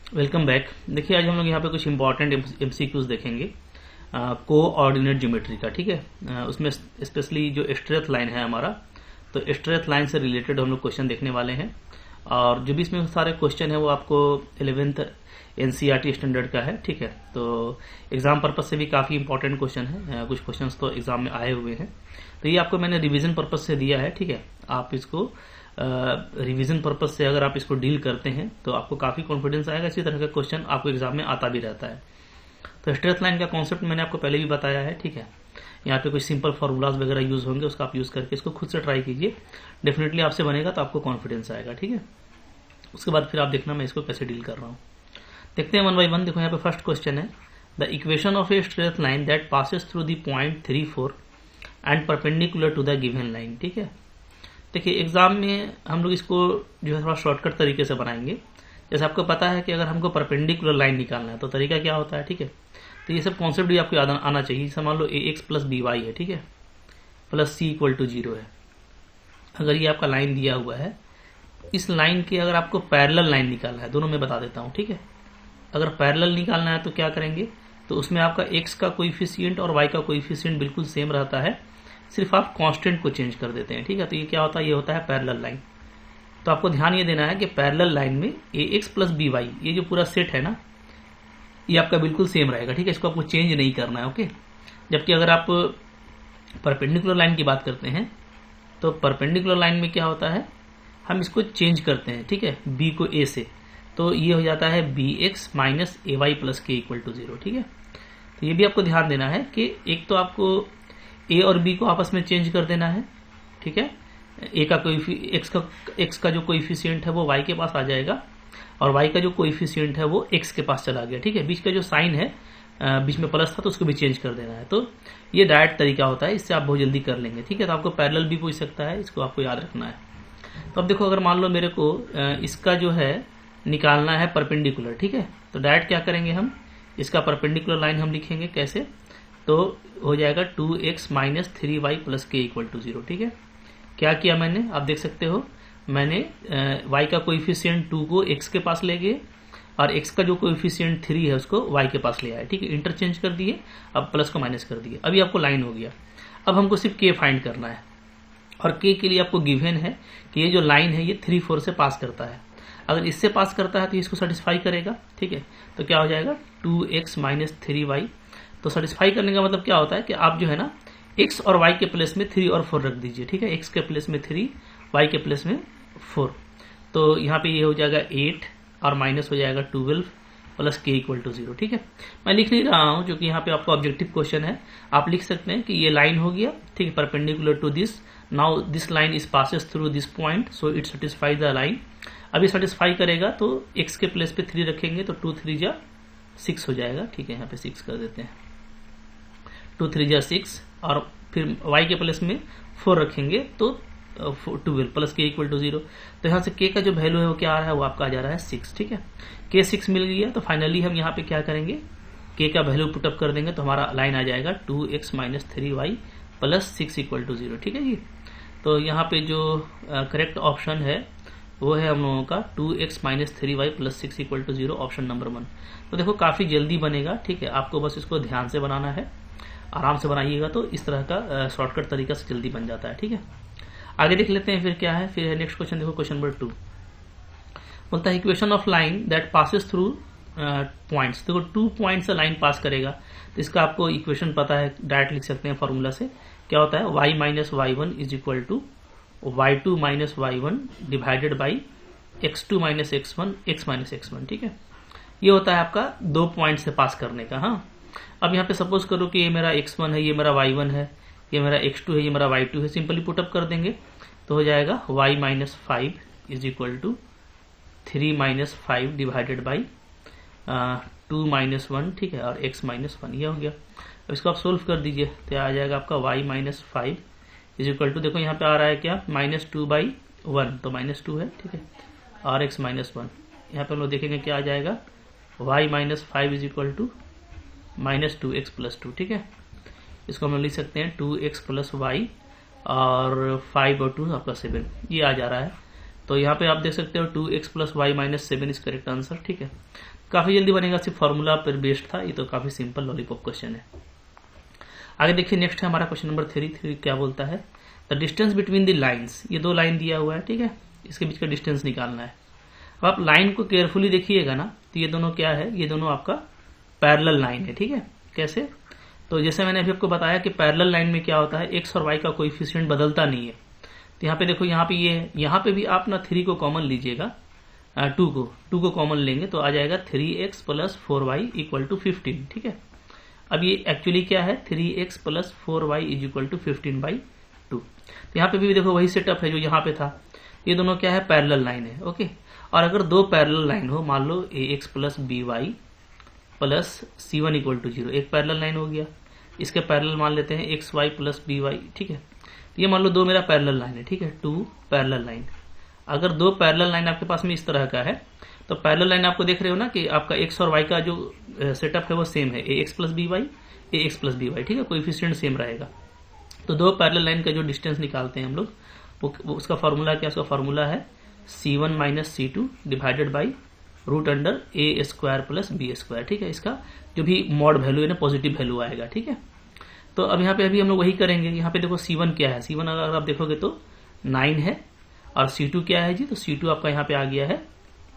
Welcome back. देखिए आज हम लोग यहाँ पे कुछ इंपॉर्टेंट एमसीक्यूज देखेंगे कोऑर्डिनेट ज्योमेट्री का। ठीक है, उसमें स्पेशली जो स्ट्रेट लाइन है हमारा, तो स्ट्रेट लाइन से रिलेटेड हम लोग क्वेश्चन देखने वाले हैं। और जो भी इसमें सारे क्वेश्चन है वो आपको 11th एनसीईआरटी स्टैंडर्ड का है। ठीक है, तो एग्जाम पर्पज से भी काफ़ी इंपॉर्टेंट क्वेश्चन है। कुछ क्वेश्चंस तो एग्जाम में आए हुए हैं, तो ये आपको मैंने रिवीजन पर्पज से दिया है। ठीक है, आप इसको रिवीजन पर्पज से अगर आप इसको डील करते हैं तो आपको काफ़ी कॉन्फिडेंस आएगा। इसी तरह का क्वेश्चन आपको एग्जाम में आता भी रहता है। तो स्ट्रेट लाइन का कॉन्सेप्ट मैंने आपको पहले भी बताया है। ठीक है, यहाँ पे कुछ सिंपल फार्मूलाज वगैरह यूज होंगे, उसका आप यूज करके इसको खुद से ट्राई कीजिए। डेफिनेटली आपसे बनेगा तो आपको कॉन्फिडेंस आएगा। ठीक है, उसके बाद फिर आप देखना मैं इसको कैसे डील कर रहा हूँ। देखते हैं वन बाई वन। देखो यहाँ पे फर्स्ट क्वेश्चन है, the equation of a straight line that passes through the point 3, 4 and perpendicular to the given line. ठीक है, देखिए एग्जाम में हम लोग इसको जो है थोड़ा शॉर्टकट तरीके से बनाएंगे। जैसे आपको पता है कि अगर हमको परपेंडिकुलर लाइन निकालना है तो तरीका क्या होता है। ठीक है, तो ये सब कॉन्सेप्ट भी आपको याद आना चाहिए। जैसे मान लो ax प्लस by है, ठीक है, प्लस c इक्वल टू 0 है। अगर ये आपका लाइन दिया हुआ है, इस लाइन के अगर आपको पैरेलल लाइन निकालना है, दोनों में बता देता हूँ। ठीक है, अगर पैरेलल निकालना है तो क्या करेंगे, तो उसमें आपका x का कोएफिशिएंट और y का कोएफिशिएंट बिल्कुल सेम रहता है, सिर्फ आप कांस्टेंट को चेंज कर देते हैं। ठीक है, तो ये क्या होता है, ये होता है पैरेलल लाइन। तो आपको ध्यान ये देना है कि पैरेलल लाइन में ax प्लस by ये जो पूरा सेट है ना, ये आपका बिल्कुल सेम रहेगा। ठीक है, इसको आपको चेंज नहीं करना है। ओके, जबकि अगर आप परपेंडिकुलर लाइन की बात करते हैं तो परपेंडिकुलर लाइन में क्या होता है, हम इसको चेंज करते हैं। ठीक है, b को a से, तो ये हो जाता है bx माइनस ay प्लस के इक्वल टू 0। ठीक है, तो ये भी आपको ध्यान देना है कि एक तो आपको a और b को आपस में चेंज कर देना है। ठीक है, a का x का जो कोएफिशिएंट है वो y के पास आ जाएगा और y का जो कोएफिशिएंट है वो x के पास चला गया। ठीक है, बीच का जो साइन है, बीच में प्लस था तो उसको भी चेंज कर देना है। तो ये डायरेक्ट तरीका होता है, इससे आप बहुत जल्दी कर लेंगे। ठीक है, तो आपको पैरेलल भी पूछ सकता है, इसको आपको याद रखना है। तो अब देखो, अगर मान लो मेरे को इसका जो है निकालना है परपेंडिकुलर। ठीक है, तो डायरेक्ट क्या करेंगे, हम इसका परपेंडिकुलर लाइन हम लिखेंगे कैसे, तो हो जाएगा 2x माइनस 3y प्लस के इक्वल टू 0। ठीक है, क्या किया मैंने, आप देख सकते हो, मैंने y का कोएफिशिएंट 2 को x के पास ले गए और x का जो कोएफिशिएंट 3 है उसको y के पास ले आए। ठीक है, इंटरचेंज कर दिए, अब प्लस को माइनस कर दिए, अभी आपको लाइन हो गया। अब हमको सिर्फ k फाइंड करना है और k के लिए आपको गिवन है कि ये जो लाइन है ये 3, 4 से पास करता है। अगर इससे पास करता है तो इसको सेटिस्फाई करेगा। ठीक है, तो क्या हो जाएगा 2x माइनस 3y। तो सेटिस्फाई करने का मतलब क्या होता है कि आप जो है ना x और y के प्लेस में 3 और 4 रख दीजिए। ठीक है, x के प्लेस में 3, y के प्लेस में 4। तो यहाँ पे ये हो जाएगा 8 और माइनस हो जाएगा 12 प्लस के इक्वल टू 0। ठीक है, मैं लिख नहीं रहा हूँ क्योंकि यहाँ पे आपका ऑब्जेक्टिव क्वेश्चन है। आप लिख सकते हैं कि ये लाइन हो गया, ठीक है, perpendicular to this, now this line is passes through this point, so it satisfy the line. अभी सेटिस्फाई करेगा तो x के प्लेस पे 3 रखेंगे तो 2 3 जा 6 हो जाएगा। ठीक है, यहाँ पे 6 कर देते हैं, 2 3 जा 6 और फिर y के प्लेस में 4 रखेंगे तो 12 प्लस के इक्वल टू 0। तो यहाँ से k का जो वैल्यू है वो क्या आ रहा है, वो आपका आ जा रहा है 6। ठीक है, k 6 मिल गया। तो फाइनली हम यहाँ पे क्या करेंगे, k का वैल्यू पुटअप कर देंगे तो हमारा लाइन आ जाएगा 2x minus 3y plus 6 equal to 0। ठीक है जी, तो यहाँ पे जो करेक्ट ऑप्शन है वो है हम लोगों का 2x minus 3y plus 6 equal to 0, option number 1। तो देखो काफ़ी जल्दी बनेगा। ठीक है, आपको बस इसको ध्यान से बनाना है, आराम से बनाइएगा तो इस तरह का शॉर्टकट तरीका से जल्दी बन जाता है। ठीक है, आगे देख लेते हैं फिर क्या है। फिर नेक्स्ट क्वेश्चन देखो, क्वेश्चन नंबर 2 बोलता है equation of line that passes through points. देखो 2 पॉइंट से लाइन पास करेगा तो इसका आपको इक्वेशन पता है, डायरेक्ट लिख सकते हैं फॉर्मूला से। क्या होता है, y minus y1 is equal to y2 minus y1 divided by x2 minus x1 x minus x1। ठीक है, ये होता है आपका 2 पॉइंट से पास करने का। हाँ, अब यहाँ पे सपोज करो कि ये मेरा x1 है, ये मेरा y1 है, ये मेरा x2 है, ये मेरा y2 है। सिंपली पुटअप कर देंगे तो हो जाएगा y minus 5 is equal to 3 minus 5 divided by 2 minus 1। ठीक है, और x माइनस 1 ये हो गया। अब इसको आप सोल्व कर दीजिए तो आ जाएगा आपका y minus 5 is equal to, देखो यहाँ पे आ रहा है क्या, माइनस 2/1, तो माइनस 2 है। ठीक है, और x माइनस 1, यहाँ पे हम लोग देखेंगे क्या आ जाएगा, y minus 5 is equal to minus 2x plus 2। ठीक है, इसको हम लिख सकते हैं 2x प्लस y और 5 और 2 आपका 7, ये आ जा रहा है। तो यहाँ पे आप देख सकते हो 2x plus Y minus 7 is correct answer. ठीक है, काफी जल्दी बनेगा, सिर्फ फॉर्मूला पर बेस्ड था, ये तो काफी सिंपल लॉलीपॉप क्वेश्चन है। आगे देखिए, नेक्स्ट है हमारा क्वेश्चन नंबर 3 क्या बोलता है, the distance between the lines. ये दो लाइन दिया हुआ है, ठीक है, इसके बीच का डिस्टेंस निकालना है। अब आप लाइन को केयरफुली देखिएगा ना, तो ये दोनों क्या है, ये दोनों आपका पैरेलल लाइन है। ठीक है, कैसे, तो जैसे मैंने अभी आपको बताया कि पैरेलल लाइन में क्या होता है, एक्स और वाई का कोएफिशिएंट बदलता नहीं है। तो यहाँ पे देखो, यहाँ पे ये है, यहाँ पे भी आप ना 3 को कॉमन लीजिएगा, 2 को कॉमन लेंगे तो आ जाएगा 3x plus 4y equal to 15। ठीक है, अब ये एक्चुअली क्या है, 3x plus 4y is equal to 15/2। तो यहाँ पे भी देखो वही सेटअप है जो यहाँ पे था, ये दोनों क्या है, पैरेलल लाइन है। ओके, और अगर दो पैरेलल लाइन हो, मान लो ax plus by plus c1 equal to 0, एक पैरेलल लाइन हो गया, इसके पैरेलल मान लेते हैं xy प्लस by। ठीक है, ये मान लो दो मेरा पैरेलल लाइन है। ठीक है, 2 पैरेलल लाइन। अगर दो पैरेलल लाइन आपके पास में इस तरह का है, तो पैरेलल लाइन आपको देख रहे हो ना कि आपका x और y का जो सेटअप है वो सेम है, ax plus by, ax plus by। ठीक है, कोएफिशिएंट सेम रहेगा। तो दो पैरेलल लाइन का जो डिस्टेंस निकालते हैं हम लोग, वो उसका फॉर्मूला क्या, उसका फॉर्मूला है c1 minus c2 divided by root under a square plus b square. ठीक है, इसका जो भी मॉड वैल्यू है ना, पॉजिटिव वैल्यू आएगा। ठीक है, तो अब यहाँ पे अभी हम लोग वही करेंगे। यहाँ पे देखो c1 क्या है, c1 अगर आप देखोगे तो 9 है, और c2 क्या है जी, तो c2 आपका यहाँ पे आ गया है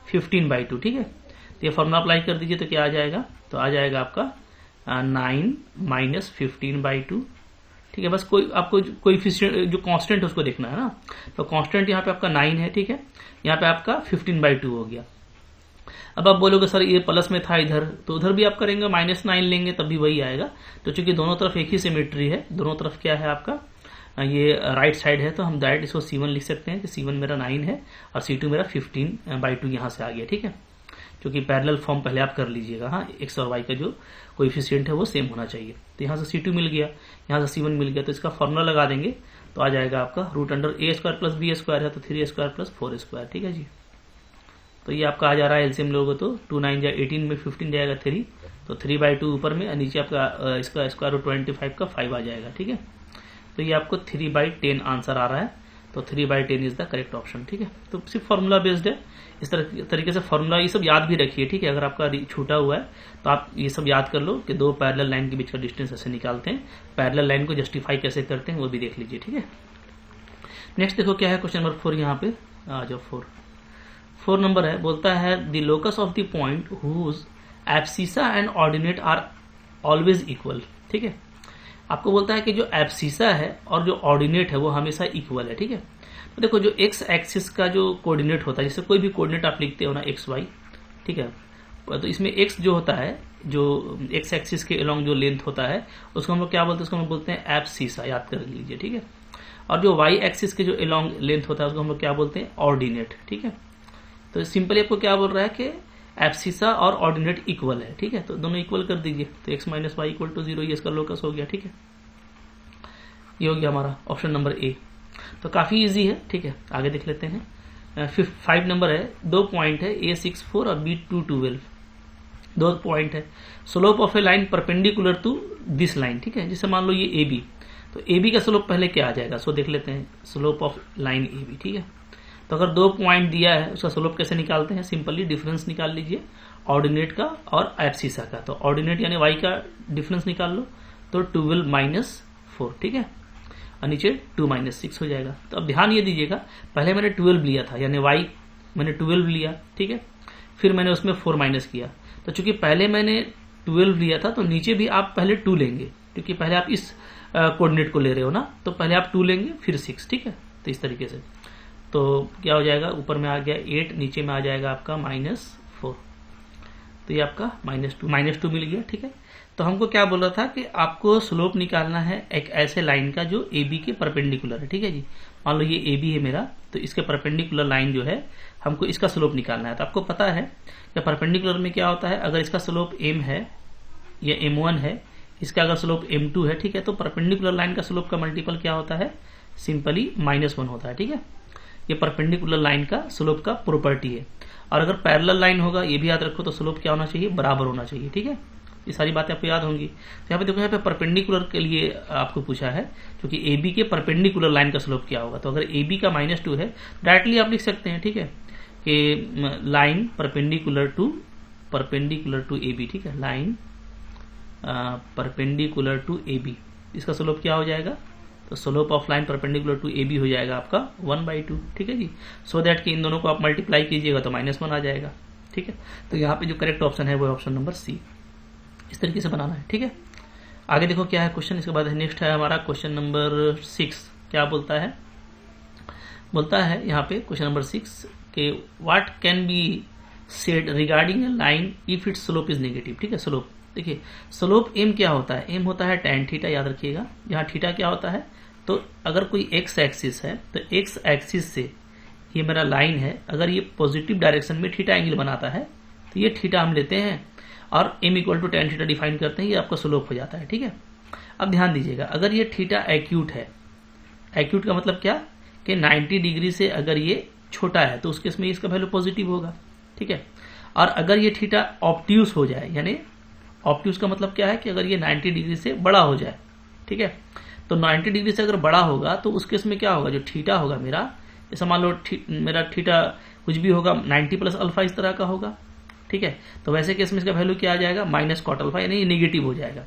15/2। ठीक है, तो ये फॉर्मूला अप्लाई कर दीजिए तो क्या आ जाएगा, तो आ जाएगा आपका 9 माइनस 15/2। ठीक है, बस कोई आपको कोएफिशिएंट जो कांस्टेंट है उसको देखना है ना, तो कांस्टेंट यहाँ पे आपका 9 है। ठीक है, यहाँ पे आपका 15/2 हो गया। अब आप बोलोगे सर ये प्लस में था इधर, तो उधर भी आप करेंगे -9 लेंगे तब भी वही आएगा। तो चूंकि दोनों तरफ एक ही सिमेट्री है, दोनों तरफ क्या है आपका, ये राइट साइड है, तो हम डायरेक्ट इसको c1 लिख सकते हैं कि c1 मेरा 9 है और c2 मेरा 15/2 यहाँ से आ गया। ठीक है, क्योंकि पैरेलल फॉर्म पहले आप कर लीजिएगा। हाँ, x और y का जो कोएफिशिएंट है वो सेम होना चाहिए। तो यहाँ से c2 मिल गया, यहाँ से c1 मिल गया, तो इसका फॉर्मूला लगा देंगे तो आ जाएगा आपका root under a square plus b square है, तो 3 स्क्वायर प्लस 4 स्क्वायर। ठीक है जी, तो ये आपका आ जा रहा है एलसीएम लोगों, तो 2 9 जा 18 में 15 जाएगा 3, तो 3/2 ऊपर में, नीचे आपका इसका स्क्वायर रूट 25 का 5 आ जाएगा। ठीक है, तो ये आपको 3/10 आंसर आ रहा है, तो 3/10 इज द करेक्ट ऑप्शन। ठीक है, तो सिर्फ फॉर्मूला बेस्ड है, इस तरीके से फॉर्मूला ये सब याद भी रखिए। ठीक है, अगर आपका छूटा हुआ है तो आप ये सब याद कर लो कि दो पैरेलल लाइन के बीच का डिस्टेंस ऐसे निकालते हैं, पैरेलल लाइन को जस्टिफाई कैसे करते हैं वो भी देख लीजिए। ठीक है, नेक्स्ट देखो क्या है, क्वेश्चन नंबर 4। यहाँ पे आ जाओ, 4 नंबर है, बोलता है the locus of the point whose abscissa and ordinate are always equal. ठीक है, आपको बोलता है कि जो एब्सिसा है और जो ऑर्डिनेट है वो हमेशा इक्वल है। ठीक है, तो देखो जो एक्स एक्सिस का जो कोऑर्डिनेट होता है, जैसे कोई भी कोऑर्डिनेट आप लिखते हो ना एक्स वाई, ठीक है, तो इसमें एक्स जो होता है, जो एक्स एक्सिस के अलोंग जो लेंथ होता है उसको हम लोग क्या बोलते हैं, उसको हम बोलते हैं एब्सिसा, याद कर लीजिए। ठीक है, और जो वाई एक्सिस के जो अलोंग लेंथ होता है उसको हम लोग क्या बोलते हैं, ऑर्डिनेट। ठीक है, तो सिंपली आपको क्या बोल रहा है कि एब्सिसा और ऑर्डिनेट इक्वल है। ठीक है, तो दोनों इक्वल कर दीजिए, तो x minus Y equal to 0, ये इसका लोकस हो गया। ठीक है, ये हो गया हमारा ऑप्शन नंबर ए। तो काफी इजी है। ठीक है, आगे देख लेते हैं। 5 नंबर है, दो पॉइंट है A64 और B212, दो पॉइंट है, slope of a line perpendicular to this line. ठीक है, जैसे मान लो ये AB, तो AB का स्लोप पहले क्या आ जाएगा, सो देख लेते हैं, स्लोप ऑफ लाइन AB। ठीक है, तो अगर दो पॉइंट दिया है उसका स्लोप कैसे निकालते हैं, सिंपली डिफरेंस निकाल लीजिए ऑर्डिनेट का और एब्सिसा का। तो ऑर्डिनेट यानी y का डिफरेंस निकाल लो, तो 12 माइनस 4। ठीक है, और नीचे 2 माइनस 6 हो जाएगा। तो अब ध्यान ये दीजिएगा, पहले मैंने 12 लिया था, यानी y मैंने 12 लिया। ठीक है, फिर मैंने उसमें 4 माइनस किया, तो चूंकि पहले मैंने 12 लिया था तो नीचे भी आप पहले 2 लेंगे, क्योंकि पहले आप इस कोऑर्डिनेट को ले रहे हो ना, तो पहले आप 2 लेंगे फिर 6। ठीक है, तो इस तरीके से तो क्या हो जाएगा, ऊपर में आ गया 8, नीचे में आ जाएगा आपका -4, तो ये आपका -2 मिल गया। ठीक है, तो हमको क्या बोल रहा था कि आपको स्लोप निकालना है एक ऐसे लाइन का जो AB के परपेंडिकुलर है। ठीक है जी, मान लो ये AB है मेरा, तो इसके परपेंडिकुलर लाइन जो है हमको इसका स्लोप निकालना है। तो आपको पता है कि परपेंडिकुलर में क्या होता है, अगर इसका स्लोप m है या m1 है, इसका अगर स्लोप m2 है, ठीक है, तो परपेंडिकुलर लाइन का स्लोप का मल्टीपल क्या होता है, सिंपली -1 होता है। ठीक है, ये परपेंडिकुलर लाइन का स्लोप का प्रॉपर्टी है। और अगर पैरेलल लाइन होगा, ये भी याद रखो, तो स्लोप क्या होना चाहिए, बराबर होना चाहिए। ठीक है, ये सारी बातें आपको याद होंगी। तो यहाँ पे देखो, यहाँ पे परपेंडिकुलर के लिए आपको पूछा है, क्योंकि ए बी के परपेंडिकुलर लाइन का स्लोप क्या होगा। तो अगर ए बी का -2 है, डायरेक्टली आप लिख सकते हैं, ठीक है, कि line perpendicular to A B, ठीक है, line perpendicular to A B, इसका स्लोप क्या हो जाएगा। तो slope of line perpendicular to A B हो जाएगा आपका 1/2, ठीक है जी। सो दैट कि इन दोनों को आप मल्टीप्लाई कीजिएगा तो -1 आ जाएगा, ठीक है। तो यहाँ पे जो करेक्ट ऑप्शन है वो ऑप्शन नंबर सी। इस तरीके से बनाना है, ठीक है। आगे देखो क्या है क्वेश्चन, इसके बाद नेक्स्ट है हमारा क्वेश्चन नंबर 6। क्या बोलता है यहाँ पे क्वेश्चन नंबर 6 के what can be said regarding A line if it's slope is negative, ठीक है। स्लोप देखिए, स्लोप एम क्या होता है, एम होता है tan थीटा, याद रखिएगा। यहाँ थीटा क्या होता है, तो अगर कोई एक्स एक्सिस है तो एक्स एक्सिस से ये मेरा लाइन है, अगर ये पॉजिटिव डायरेक्शन में थीटा एंगल बनाता है तो ये थीटा हम लेते हैं और m = tan थीटा डिफाइन करते हैं, ये आपका स्लोप हो जाता है, ठीक है। अब ध्यान दीजिएगा, अगर ये थीटा एक्यूट है, एक्यूट का मतलब क्या कि 90 डिग्री से अगर ये छोटा है तो उस केस में इसका वैल्यू पॉजिटिव होगा, ठीक है। और अगर ये थीटा ऑब्ट्यूस हो जाए, यानी ऑब्ट्यूस का मतलब क्या है कि अगर ये 90 डिग्री से बड़ा हो जाए, ठीक है, तो 90 डिग्री से अगर बड़ा होगा तो उस केस में क्या होगा, जो थीटा होगा मेरा, जैसा मान लो मेरा थीटा कुछ भी होगा 90 + अल्फा इस तरह का होगा, ठीक है। तो वैसे केस में इसका वैल्यू क्या आ जाएगा, -cot अल्फा, यानी नेगेटिव हो जाएगा।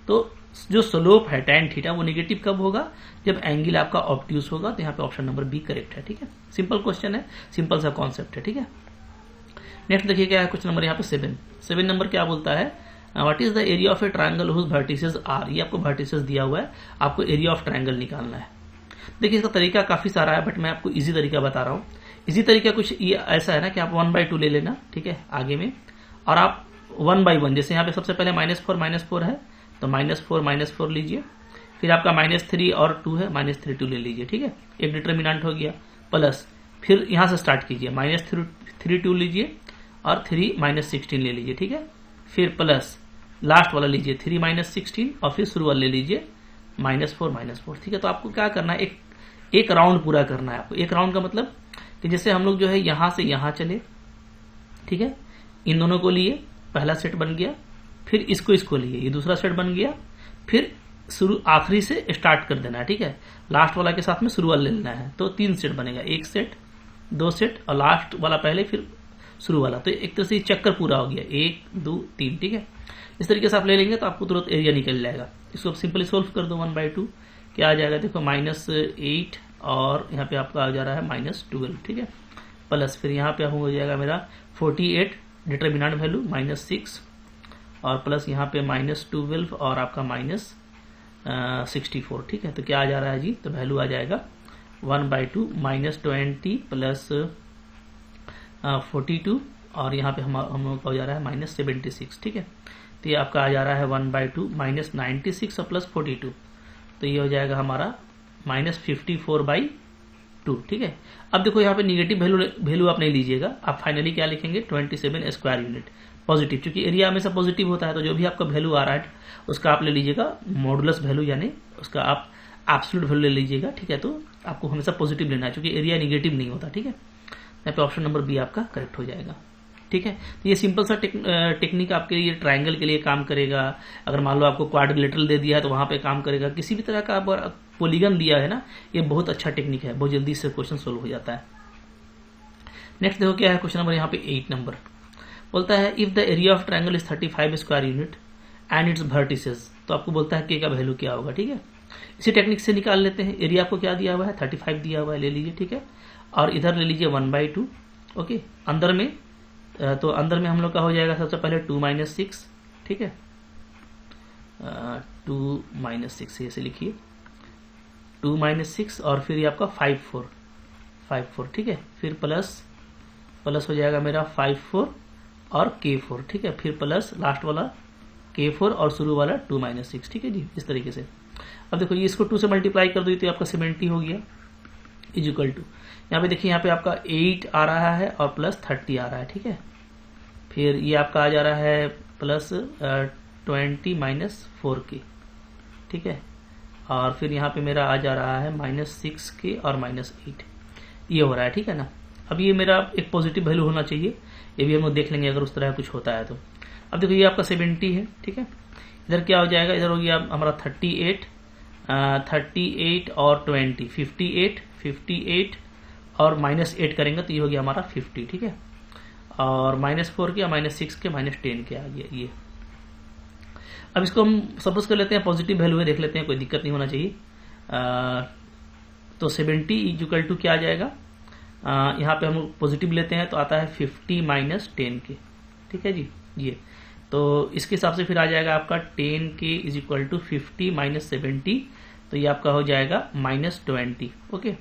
तो जो स्लोप है tan थीटा वो नेगेटिव कब होगा, जब एंगल आपका ऑब्ट्यूस होगा। तो यहाँ पे ऑप्शन नंबर बी करेक्ट है, ठीक है। सिंपल क्वेश्चन है, सिंपल सा कॉन्सेप्ट है, ठीक है। नेक्स्ट देखिए क्या है क्वेश्चन नंबर यहाँ पे 7 नंबर क्या बोलता है, what is the area of a triangle whose vertices are. ये आपको वर्टिसेस दिया हुआ है, आपको एरिया ऑफ ट्रायंगल निकालना है। देखिए इसका तरीका काफी सारा है, बट मैं आपको इजी तरीका बता रहा हूँ। इजी तरीका कुछ ये ऐसा है ना कि आप 1/2 ले लेना, ठीक है, आगे में, और आप 1/1, जैसे यहाँ पे सबसे पहले -4 है तो -4 लीजिए, फिर आपका -3 और 2 है, -3 2 ले लीजिए, ठीक है। एक डिटर्मिनेंट हो गया, प्लस फिर यहाँ से स्टार्ट कीजिए, -3 2 लीजिए और 3 -16 ले लीजिए, ठीक है। फिर प्लस लास्ट वाला लीजिए 3 -16 और फिर शुरू वाला ले लीजिए -4, ठीक है। तो आपको क्या करना है, एक राउंड पूरा करना है आपको। एक राउंड का मतलब कि जैसे हम लोग जो है यहां से यहां चले, ठीक है, इन दोनों को लिए, पहला सेट बन गया, फिर इसको लिए, ये दूसरा सेट बन गया, फिर शुरू आखिरी से स्टार्ट कर देना है, ठीक है। लास्ट वाला के साथ में शुरू वाला ले लेना है, तो 3 सेट बनेगा, 1 सेट 2 सेट और लास्ट वाला पहले फिर शुरू वाला। तो एक तरह से चक्कर पूरा हो गया, 1 2 3, ठीक है। इस तरीके से आप ले लेंगे तो आपको तुरंत एरिया निकल जाएगा। इसको सिंपली सोल्व कर दो, 1/2 क्या आ जाएगा, देखो -8 और यहाँ पे आपका आ जा रहा है -12, ठीक है, प्लस फिर यहाँ पे हो जाएगा मेरा 48 डिटर्मिनेंट वैल्यू -6 और प्लस यहाँ पे -12 और आपका -64, ठीक है। तो क्या आ जा रहा है जी, तो वैल्यू आ जाएगा 1/2 -20 प्लस 42 और यहाँ पे हम लोग का हो जा रहा है -76, ठीक है। तो ये आपका आ जा रहा है 1/2 -96 और प्लस 42, तो ये हो जाएगा हमारा -54/2, ठीक है। अब देखो यहाँ पे निगेटिव वैल्यू आप नहीं लीजिएगा, आप फाइनली क्या लिखेंगे 27 स्क्वायर यूनिट पॉजिटिव, क्योंकि एरिया हमेशा पॉजिटिव होता है। तो जो भी आपका वैल्यू आ रहा है उसका आप ले लीजिएगा मॉडुलस वैल्यू, यानी उसका आप एब्सोल्यूट वैल्यू ले लीजिएगा, ठीक है। तो आपको हमेशा पॉजिटिव लेना है, क्योंकि एरिया निगेटिव नहीं होता, ठीक है। यहाँ पे ऑप्शन नंबर बी आपका करेक्ट हो जाएगा, ठीक है। तो ये सिंपल सा टेक्निक आपके लिए ट्रायंगल के लिए काम करेगा। अगर मान लो आपको क्वाड्रिलेटरल दे दिया है तो वहां पे काम करेगा। किसी भी तरह का पॉलीगन दिया है ना, ये बहुत अच्छा टेक्निक है, बहुत जल्दी से क्वेश्चन सोल्व हो जाता है। नेक्स्ट देखो क्या है क्वेश्चन नंबर यहाँ पे 8 नंबर बोलता है, if the area of triangle is 35 square unit and it's vertices. तो आपको बोलता है के का वैल्यू क्या होगा, ठीक है। इसी टेक्निक से निकाल लेते हैं। एरिया आपको क्या दिया हुआ है, 35 दिया हुआ है, ले लीजिए, ठीक है। और इधर ले लीजिए 1/2, ओके। अंदर में तो अंदर में हम लोग का हो जाएगा सबसे पहले 2 - 6, ठीक है, 2 - 6 ऐसे लिखिए, 2 - 6 और फिर ये आपका 5 4, ठीक है। फिर प्लस हो जाएगा मेरा 5 4 और K4, ठीक है। फिर प्लस लास्ट वाला K4 और शुरू वाला 2 - 6, ठीक है जी। इस तरीके से अब देखो ये इसको 2 से मल्टीप्लाई कर दो तो आपका 70 हो गया, इक्वल टू यहाँ पे देखिए यहाँ पे आपका 8 आ रहा है और प्लस 30 आ रहा है, ठीक है। फिर ये आपका आ जा रहा है प्लस 20 - 4K, ठीक है। और फिर यहाँ पे मेरा आ जा रहा है -6K और -8, ये हो रहा है, ठीक है ना। अब ये मेरा एक पॉजिटिव वैल्यू होना चाहिए, ये भी हम लोग देख लेंगे अगर उस तरह कुछ होता है तो। अब देखो ये आपका 70 है, ठीक है। इधर क्या हो जाएगा, इधर हो गया हमारा 38 और 20 58 और -8 करेंगे तो ये हो गया हमारा 50, ठीक है। और -4 के -6 के -10 के आ गया ये। अब इसको हम सपोज कर लेते हैं पॉजिटिव वैल्यू है, देख लेते हैं, कोई दिक्कत नहीं होना चाहिए। तो 70 इक्वल टू क्या आ जाएगा, यहाँ पे हम पॉजिटिव लेते हैं तो आता है 50 - 10 के, ठीक है जी। ये तो इसके हिसाब से फिर आ जाएगा आपका 10 के इज इक्वल टू 50 - 70, तो ये आपका हो जाएगा -20, ओके।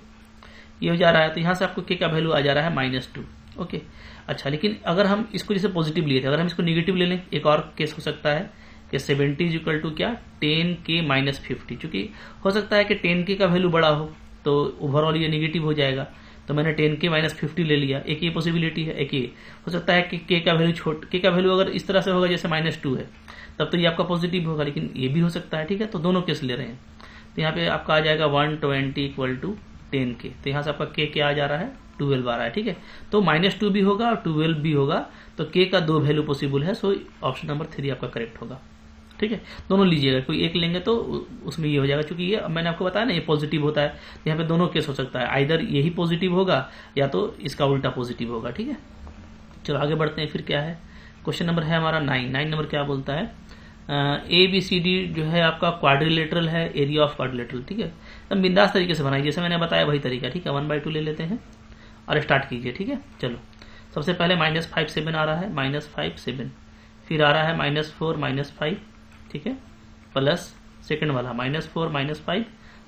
ये हो जा रहा है, तो यहाँ से आपको के का वैल्यू आ जा रहा है -2, ओके। अच्छा, लेकिन अगर हम इसको जैसे पॉजिटिव लिए थे, अगर हम इसको निगेटिव ले लें, एक और केस हो सकता है कि 70 इज इक्वल टू क्या 10 के -50, चूंकि हो सकता है कि 10 के का वैल्यू बड़ा हो तो ओवरऑल ये निगेटिव हो जाएगा, तो मैंने 10 के -50 ले लिया। एक ये पॉसिबिलिटी है, एक ये हो सकता है कि के का वैल्यू के का वैल्यू अगर इस तरह से होगा जैसे -2 है तब तो ये आपका पॉजिटिव होगा, लेकिन ये भी हो सकता है, ठीक है। तो दोनों केस ले रहे हैं, तो यहाँ पे आपका आ जाएगा 120 इक्वल टू 10 के, तो यहाँ से आपका के क्या आ जा रहा है 12 आ रहा है, ठीक है। तो -2 भी होगा और 12 भी होगा, तो के का 2 वैल्यू पॉसिबल है, सो ऑप्शन नंबर 3 आपका करेक्ट होगा, ठीक है। दोनों लीजिएगा, कोई एक लेंगे तो उसमें ये हो जाएगा, क्योंकि ये मैंने आपको बताया ना ये पॉजिटिव होता है, यहाँ पे दोनों केस हो सकता है, आइदर यही पॉजिटिव होगा या तो इसका उल्टा पॉजिटिव होगा, ठीक है। चलो आगे बढ़ते हैं, फिर क्या है क्वेश्चन नंबर है हमारा 9 नंबर क्या बोलता है, ABCD जो है आपका क्वाड्रिलेटरल है, एरिया ऑफ क्वाड्रिलेटरल, ठीक है। तो बिंदास तरीके से बनाइए, जैसे मैंने बताया वही तरीका, ठीक है। 1/2 ले लेते हैं और स्टार्ट कीजिए, ठीक है। चलो सबसे पहले -5 7 आ रहा है, -5 7, फिर आ रहा है -4 -5, ठीक है, प्लस सेकंड वाला -4 -5,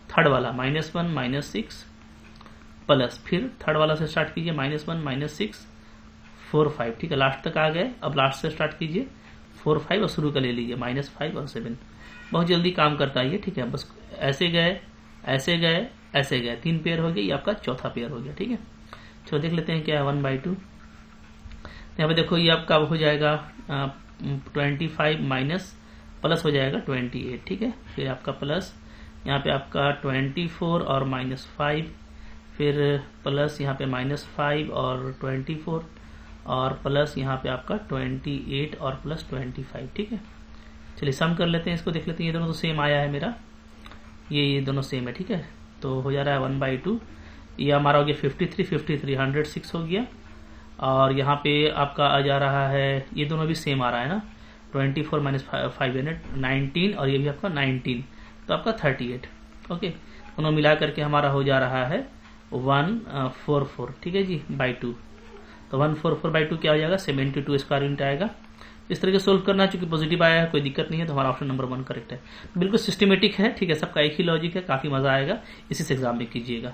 थर्ड वाला -1 -6, प्लस फिर थर्ड वाला से स्टार्ट कीजिए -1 -6 4 5, ठीक है। लास्ट तक आ गए, अब लास्ट से स्टार्ट कीजिए 4 5 और शुरू कर ले लीजिए -5 और 7, बहुत जल्दी काम करता है ये, ठीक है। बस ऐसे गए ऐसे गए ऐसे गए, 3 पेयर हो गए, ये आपका चौथा पेयर हो गया, ठीक है। चलो देख लेते हैं क्या है 1/2। यहाँ पे देखो ये आपका हो जाएगा 25 माइनस प्लस हो जाएगा 28, ठीक है। फिर आपका प्लस यहाँ पे आपका 24 और -5, फिर प्लस यहाँ पे -5 और 24 और प्लस यहाँ पे आपका 28 और प्लस 25, ठीक है। चलिए सम कर लेते हैं, इसको देख लेते हैं, ये दोनों तो सेम आया है मेरा, ये दोनों सेम है, ठीक है। तो हो जा रहा है 1/2, ये हमारा हो गया 53 106 हो गया, और यहाँ पे आपका आ जा रहा है, ये दोनों भी सेम आ रहा है ना, 24 - 5 है 19 और ये भी आपका 19, तो आपका 38, ओके। दोनों मिला करके हमारा हो जा रहा है 144, ठीक है जी, /2। तो 144/2 क्या हो जाएगा 72 स्क्वायर यूनिट आएगा। इस तरह से सोल्व करना, चूंकि पॉजिटिव आया है कोई दिक्कत नहीं है, तो हमारा ऑप्शन नंबर 1 करेक्ट है। बिल्कुल सिस्टमेटिक है, ठीक है, सबका एक ही लॉजिक है, काफी मजा आएगा, इसी से एग्जाम में कीजिएगा।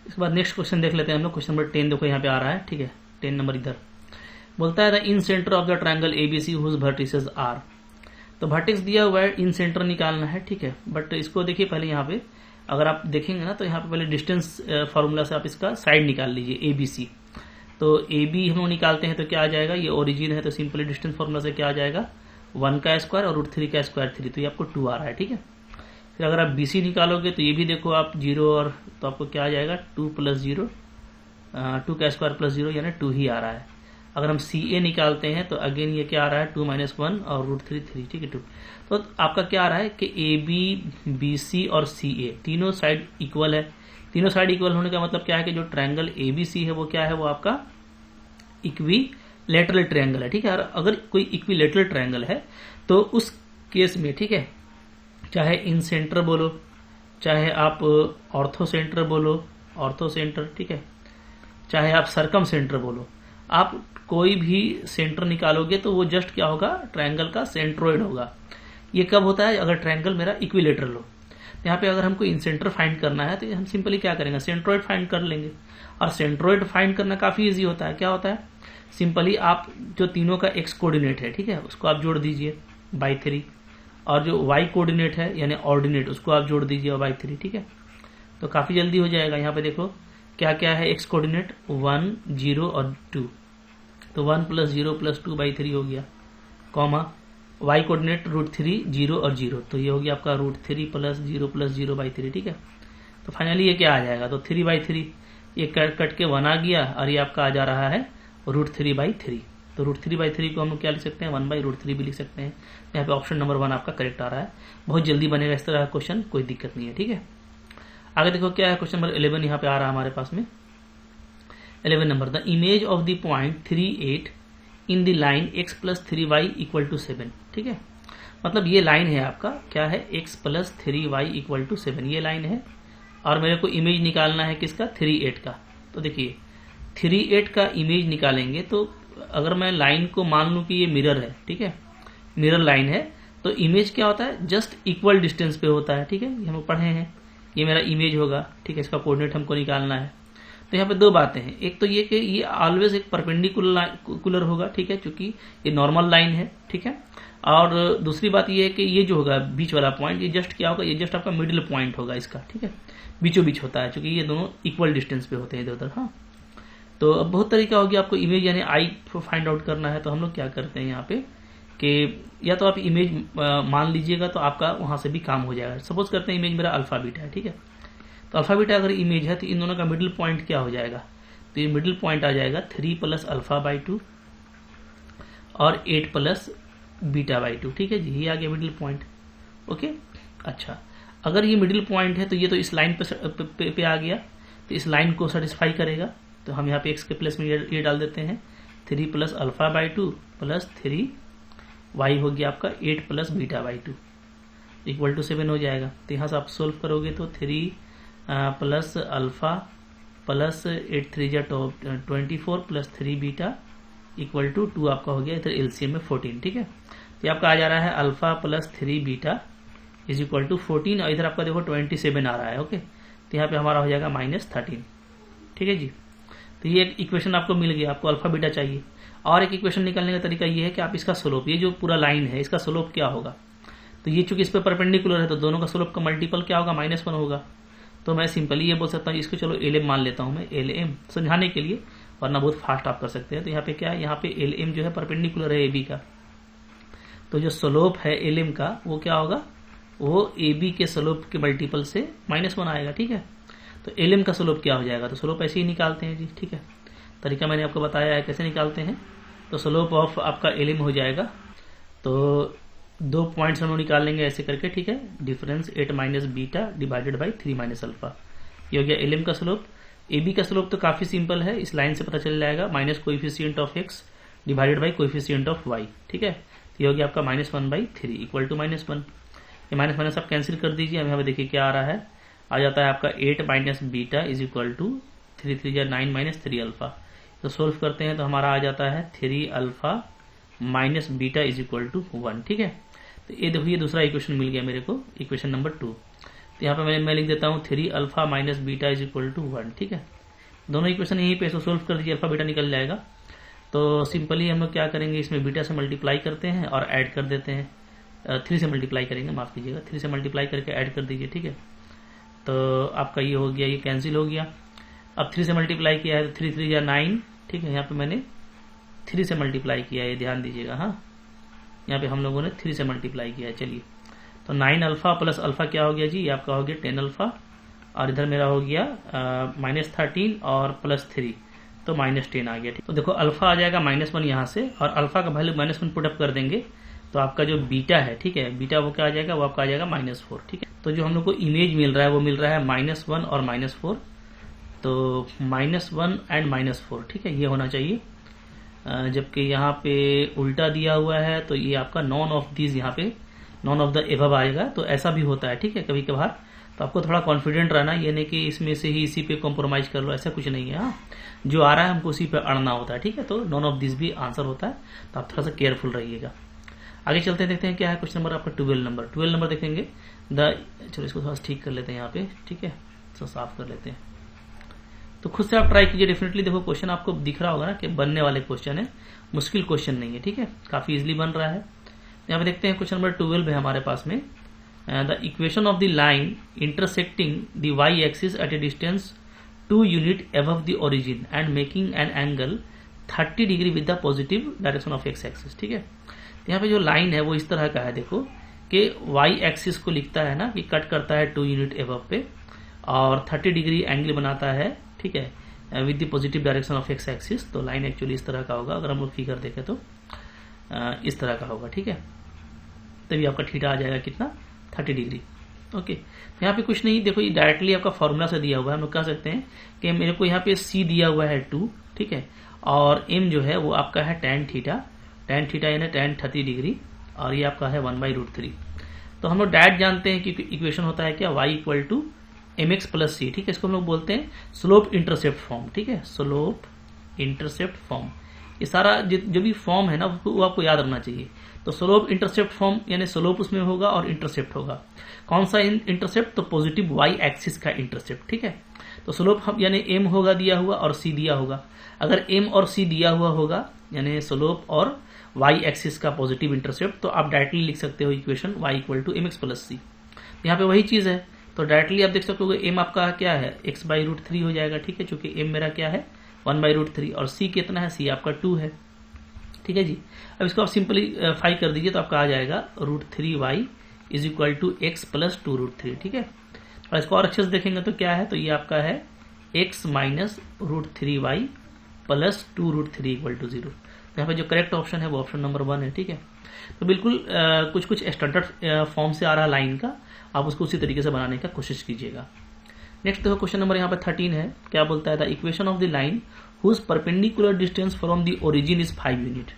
इसके बाद नेक्स्ट क्वेश्चन देख लेते हैं हम लोग, क्वेश्चन नंबर 10 देखो यहाँ पे आ रहा है, ठीक है, 10 नंबर इधर बोलता है in centre of the triangle ABC whose vertices are. तो वर्टेक्स दिया हुआ है, इन सेंटर निकालना है, ठीक है। बट इसको देखिए पहले, यहाँ पे अगर आप देखेंगे ना तो यहाँ पे पहले डिस्टेंस फार्मूला से आप इसका साइड निकाल लीजिए ABC। तो AB हम लोग निकालते हैं तो क्या आ जाएगा, ये ओरिजिन है तो सिंपली डिस्टेंस फार्मूला से क्या आ जाएगा 1 का स्क्वायर और √3 का स्क्वायर 3, तो ये आपको 2 आ रहा है, ठीक है। फिर अगर आप BC निकालोगे तो ये भी देखो आप 0 और तो आपको क्या आ जाएगा 2 + 0 2 का स्क्वायर + 0 यानी 2 ही आ रहा है। अगर हम CA निकालते हैं तो अगेन ये क्या आ रहा है 2 - 1 और √3 3, ठीक है 2। तो आपका क्या आ रहा है कि AB BC और CA तीनों साइड इक्वल है। तीनों साइड इक्वल होने का मतलब क्या है कि जो ट्रायंगल ABC है वो क्या है, वो आपका इक्विलेटरल ट्रायंगल है, ठीक है। और अगर कोई इक्विलेटरल ट्रायंगल है तो उस केस में, ठीक है, चाहे इन सेंटर बोलो, चाहे आप ऑर्थो सेंटर बोलो, ऑर्थो सेंटर, ठीक है, चाहे आप सरकम सेंटर बोलो, आप कोई भी सेंटर निकालोगे तो वो जस्ट क्या होगा, ट्रायंगल का सेंट्रोइड होगा। ये कब होता है, अगर ट्रायंगल मेरा इक्विलेटरल हो। यहाँ पे अगर हमको इन सेंटर फाइंड करना है तो हम सिंपली क्या करेंगे, सेंट्रोइड फाइंड कर लेंगे। और सेंट्रोइड फाइंड करना काफी इजी होता है। क्या होता है, सिंपली आप जो तीनों का x कोऑर्डिनेट है, ठीक है, उसको आप जोड़ दीजिए /3, और जो y कोऑर्डिनेट है यानी ऑर्डिनेट उसको आप जोड़ दीजिए /3, ठीक है। तो काफी जल्दी हो जाएगा। यहाँ पे देखो क्या क्या है, x कोऑर्डिनेट 1 0 और 2, तो 1 + 0 + 2 /3 हो गया, कॉमा y कोऑर्डिनेट √3 0 और 0, तो ये हो गया आपका √3 + 0 + 0 /3, ठीक है। तो फाइनली ये क्या आ जाएगा, तो 3/3, ये कट के 1 आ गया और ये आपका आ जा रहा है √3/3। तो √3/3 को हम लोग क्या लिख सकते हैं, 1/√3 भी लिख सकते हैं। यहाँ पे ऑप्शन नंबर 1 आपका करेक्ट आ रहा है। बहुत जल्दी बनेगा इस तरह का क्वेश्चन, कोई दिक्कत नहीं है, ठीक है। आगे देखो क्या है, क्वेश्चन नंबर 11 यहाँ पे आ रहा है हमारे पास में। 11 number, the image of the point 38 in the line x + 3y = 7, ठीक है। मतलब ये लाइन है आपका क्या है, x + 3y = 7, ये लाइन है और मेरे को इमेज निकालना है किसका, 38 का। तो देखिए 38 का इमेज निकालेंगे तो अगर मैं लाइन को मान लूं कि ये मिरर है, ठीक है, मिरर लाइन है, तो इमेज क्या होता है, जस्ट इक्वल डिस्टेंस पे होता है, ठीक है। ये हम पढ़े हैं, ये मेरा इमेज होगा, ठीक है, इसका कोऑर्डिनेट हमको निकालना है। तो यहाँ पे दो बातें हैं, एक तो ये कि ये ऑलवेज एक परपेंडिकुलर होगा, ठीक है, क्योंकि ये नॉर्मल लाइन है, ठीक है। और दूसरी बात ये है कि ये जो होगा बीच वाला पॉइंट, ये जस्ट क्या होगा, ये जस्ट आपका मिडिल पॉइंट होगा इसका, ठीक है, बीचों बीच होता है, क्योंकि ये दोनों इक्वल डिस्टेंस पे होते हैं इधर उधर। हाँ, तो अब बहुत तरीका हो गया, आपको इमेज यानी आई फाइंड आउट करना है, तो हम लोग क्या करते हैं यहाँ पे कि या तो आप इमेज मान लीजिएगा तो आपका वहां से भी काम हो जाएगा। सपोज करते हैं इमेज मेरा अल्फा बीटा है, ठीक है, तो अल्फा बीटा अगर इमेज है तो इन दोनों का मिडिल पॉइंट क्या हो जाएगा, तो ये मिडिल पॉइंट आ जाएगा 3 + α/2 और 8 + β/2, ठीक है जी, ये आ गया मिडिल पॉइंट। ओके, अच्छा, अगर ये मिडिल पॉइंट है तो ये तो इस लाइन पे आ गया, तो इस लाइन को सेटिस्फाई करेगा। तो हम यहाँ पे x के प्लेस में ये डाल देते हैं, 3 + α/2 + 3y हो गया आपका 8 + β/2 = 7 हो जाएगा। तो यहाँ से आप सोल्व करोगे तो 3 + α + 8 3 24 + 3 β = 2 आपका हो गया, इधर एलसीएम में 14, ठीक है। तो आपका आ जा रहा है अल्फा + 3 β = 14 और इधर आपका देखो 27 आ रहा है। ओके, तो यहाँ पे हमारा हो जाएगा -13, ठीक है जी। तो ये एक इक्वेशन आपको मिल गया, आपको अल्फा बीटा चाहिए। और एक इक्वेशन निकालने का तरीका ये है कि आप इसका स्लोप, ये जो पूरा लाइन है इसका स्लोप क्या होगा, तो ये चूंकि इस पे परपेंडिकुलर है तो दोनों का स्लोप का मल्टीपल क्या होगा, -1 होगा। तो मैं सिंपली ये बोल सकता हूँ, इसको चलो LM मान लेता हूँ मैं, LM समझाने के लिए, वरना बहुत फास्ट आप कर सकते हैं। तो यहाँ पे क्या है, यहाँ पे LM जो है परपेंडिकुलर है AB का, तो जो स्लोप है LM का वो क्या होगा, वो AB के स्लोप के मल्टीपल से -1 आएगा, ठीक है। तो LM का स्लोप क्या हो जाएगा, तो स्लोप ऐसे ही निकालते हैं जी, ठीक है। तरीका मैंने आपको बताया है कैसे निकालते हैं। तो स्लोप ऑफ आपका LM हो जाएगा, तो 2 पॉइंट्स हम लोग निकाल लेंगे ऐसे करके, ठीक है। डिफरेंस 8 - β / 3 - अल्फा, ये हो गया LM का स्लोप। AB का स्लोप तो काफी सिंपल है, इस लाइन से पता चल जाएगा, minus coefficient of x / coefficient of y, ठीक है। तो ये हो गया आपका -1/3 = -1। ये माइनस आप कैंसिल कर दीजिए। हम यहाँ पे देखिए क्या आ रहा है, आ जाता है आपका 8 - β = 3 3 9 - 3 अल्फा। तो सोल्व करते हैं तो हमारा आ जाता है 3 अल्फा - बीटा = 1, ठीक है। तो ये देखो, ये दूसरा इक्वेशन मिल गया मेरे को, इक्वेशन नंबर 2। तो यहाँ पे मैं लिख देता हूँ 3 अल्फा - बीटा = 1, ठीक है। दोनों इक्वेशन यहीं पे सोल्व कर दीजिए, अल्फा बीटा निकल जाएगा। तो सिंपली हम लोग क्या करेंगे, इसमें बीटा से मल्टीप्लाई करते हैं और ऐड कर देते हैं, 3 से मल्टीप्लाई करेंगे, माफ कीजिएगा, 3 से मल्टीप्लाई करके ऐड कर दीजिए, ठीक है। तो आपका ये हो गया, ये कैंसिल हो गया। अब 3 से मल्टीप्लाई किया है तो 3 3 9, ठीक है। यहाँ पे मैंने 3 से मल्टीप्लाई किया है, ध्यान दीजिएगा। हाँ, यहाँ पे हम लोगों ने 3 से मल्टीप्लाई किया है। चलिए, तो 9 अल्फा प्लस अल्फा क्या हो गया जी, ये आपका हो गया 10 अल्फा, और इधर मेरा हो गया -13 और +3, तो -10 आ गया, ठीक। तो देखो अल्फा आ जाएगा -1 यहाँ से, और अल्फा का वैल्यू -1 पुटअप कर देंगे तो आपका जो बीटा है, ठीक है, बीटा वो क्या आ जाएगा, वो आपका आ जाएगा -4, ठीक है। तो जो हम लोग को इमेज मिल रहा है वो मिल रहा है -1 और -4, तो -1 एंड -4, ठीक है, ये होना चाहिए। जबकि यहाँ पे उल्टा दिया हुआ है तो ये आपका नॉन ऑफ दीज, यहाँ पे नॉन ऑफ द एबव आएगा। तो ऐसा भी होता है, ठीक है, कभी कभार। तो आपको थोड़ा कॉन्फिडेंट रहना, ये नहीं कि इसमें से ही इसी पे कॉम्प्रोमाइज कर लो, ऐसा कुछ नहीं है। हाँ, जो आ रहा है हमको उसी पे अड़ना होता है, ठीक है। तो नॉन ऑफ दिस भी आंसर होता है, तो आप थोड़ा सा केयरफुल रहिएगा। आगे चलते हैं, देखते हैं क्या है क्वेश्चन नंबर आपका 12 नंबर देखेंगे। चलो इसको थोड़ा ठीक कर लेते हैं यहाँ पे, ठीक है, तो साफ कर लेते हैं। तो खुद से आप ट्राई कीजिए, डेफिनेटली देखो क्वेश्चन आपको दिख रहा होगा ना कि बनने वाले क्वेश्चन है, मुश्किल क्वेश्चन नहीं है, ठीक है, काफी इजिली बन रहा है। यहाँ पे देखते हैं क्वेश्चन नंबर 12 है हमारे पास में। The equation of the line intersecting the Y axis at a distance 2 unit above the origin and making an angle 30 degree with the positive direction of X axis, ठीक है। यहाँ पे जो लाइन है वो इस तरह का है, देखो कि वाई एक्सिस को लिखता है ना कि कट करता है 2 यूनिट अबव पे और 30 डिग्री एंगल बनाता है, ठीक है, with the positive direction of X axis. तो लाइन एक्चुअली इस तरह का होगा, अगर हम लोग फिगर देखें तो इस तरह का होगा, ठीक है। तभी आपका थीटा आ जाएगा कितना, 30 डिग्री। ओके, यहाँ पे कुछ नहीं, देखो ये डायरेक्टली आपका फॉर्मूला से दिया हुआ है। हम लोग कह सकते हैं कि मेरे को यहाँ पे सी दिया हुआ है 2, ठीक है, और एम जो है वो आपका है tan थीटा यानी tan 30 डिग्री, और ये आपका है 1/√3। तो हम लोग डायरेक्ट जानते हैं कि इक्वेशन होता है क्या, y equal to mx plus c, ठीक है। इसको हम लोग बोलते हैं स्लोप इंटरसेप्ट फॉर्म, ठीक है, स्लोप इंटरसेप्ट फॉर्म। ये सारा जो भी फॉर्म है ना वो आपको याद रखना चाहिए। तो स्लोप इंटरसेप्ट फॉर्म यानी स्लोप उसमें होगा और इंटरसेप्ट होगा। कौन सा इंटरसेप्ट, तो पॉजिटिव y एक्सिस का इंटरसेप्ट, ठीक है। तो स्लोप हम यानी m होगा दिया हुआ और c दिया होगा। अगर m और c दिया हुआ होगा यानी स्लोप और y एक्सिस का पॉजिटिव इंटरसेप्ट, तो आप डायरेक्टली लिख सकते हो equation y equal to mx plus c. यहाँ पे वही चीज है, तो डायरेक्टली आप देख सकते हो m आपका क्या है, x/√3 हो जाएगा, ठीक है, चूंकि m मेरा क्या है 1/√3 और c कितना है, c आपका 2 है, ठीक है जी। अब इसको आप सिंपलीफाई कर दीजिए तो आपका आ जाएगा √3y is equal to X plus 2√3, ठीक है। और इसको और अच्छे से देखेंगे तो क्या है, तो ये आपका है x minus √3y plus 2√3 equal to 0। यहाँ पे जो करेक्ट ऑप्शन है वो ऑप्शन नंबर 1 है, ठीक है। तो बिल्कुल कुछ स्टैंडर्ड फॉर्म से आ रहा लाइन का, आप उसको उसी तरीके से बनाने का कोशिश कीजिएगा। नेक्स्ट देखो क्वेश्चन नंबर यहाँ पे 13 है। क्या बोलता है, the equation of the line whose perpendicular distance from the origin is 5 unit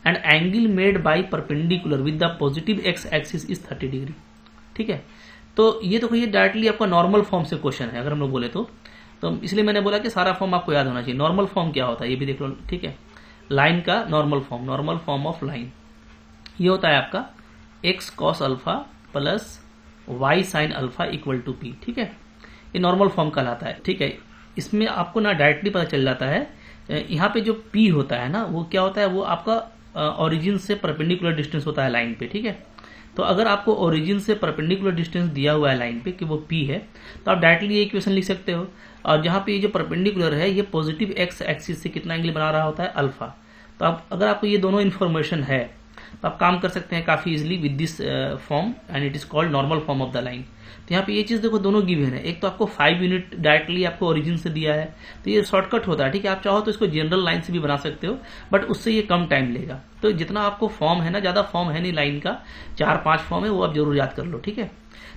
and angle made by perpendicular with the positive x axis is 30 degree, ठीक है। तो ये देखो ये डायरेक्टली आपका नॉर्मल फॉर्म से क्वेश्चन है, अगर हम लोग बोले तो इसलिए मैंने बोला कि सारा फॉर्म आपको याद होना चाहिए। नॉर्मल फॉर्म क्या होता है ये भी देख लो, ठीक है। लाइन का नॉर्मल फॉर्म ऑफ लाइन ये होता है आपका x cos alpha plus y sin alpha equal to p, ठीक है। ये नॉर्मल फॉर्म कहलाता है, ठीक है। इसमें आपको ना डायरेक्टली पता चल जाता है, यहाँ पे जो p होता है ना वो क्या होता है, वो आपका ओरिजिन से परपेंडिकुलर डिस्टेंस होता है लाइन पे, ठीक है। तो अगर आपको ओरिजिन से परपेंडिकुलर डिस्टेंस दिया हुआ है लाइन पे कि वो p है, तो आप डायरेक्टली ये इक्वेशन लिख सकते हो। और जहाँ पे ये जो परपेंडिकुलर है ये पॉजिटिव एक्स एक्सिस से कितना एंगल बना रहा होता है, अल्फा। तो आप अगर आपको ये दोनों इन्फॉर्मेशन है तो आप काम कर सकते हैं काफी easily with this form and it is called normal form of the line. तो यहाँ पे ये चीज देखो दोनों गिवन है, एक तो आपको 5 यूनिट डायरेक्टली आपको ओरिजिन से दिया है, तो ये शॉर्टकट होता है, ठीक है। आप चाहो तो इसको जनरल लाइन से भी बना सकते हो, बट उससे ये कम टाइम लेगा। तो जितना आपको फॉर्म है ना, ज्यादा फॉर्म है नहीं लाइन का, 4-5 फॉर्म है, वो आप जरूर याद कर लो, ठीक है।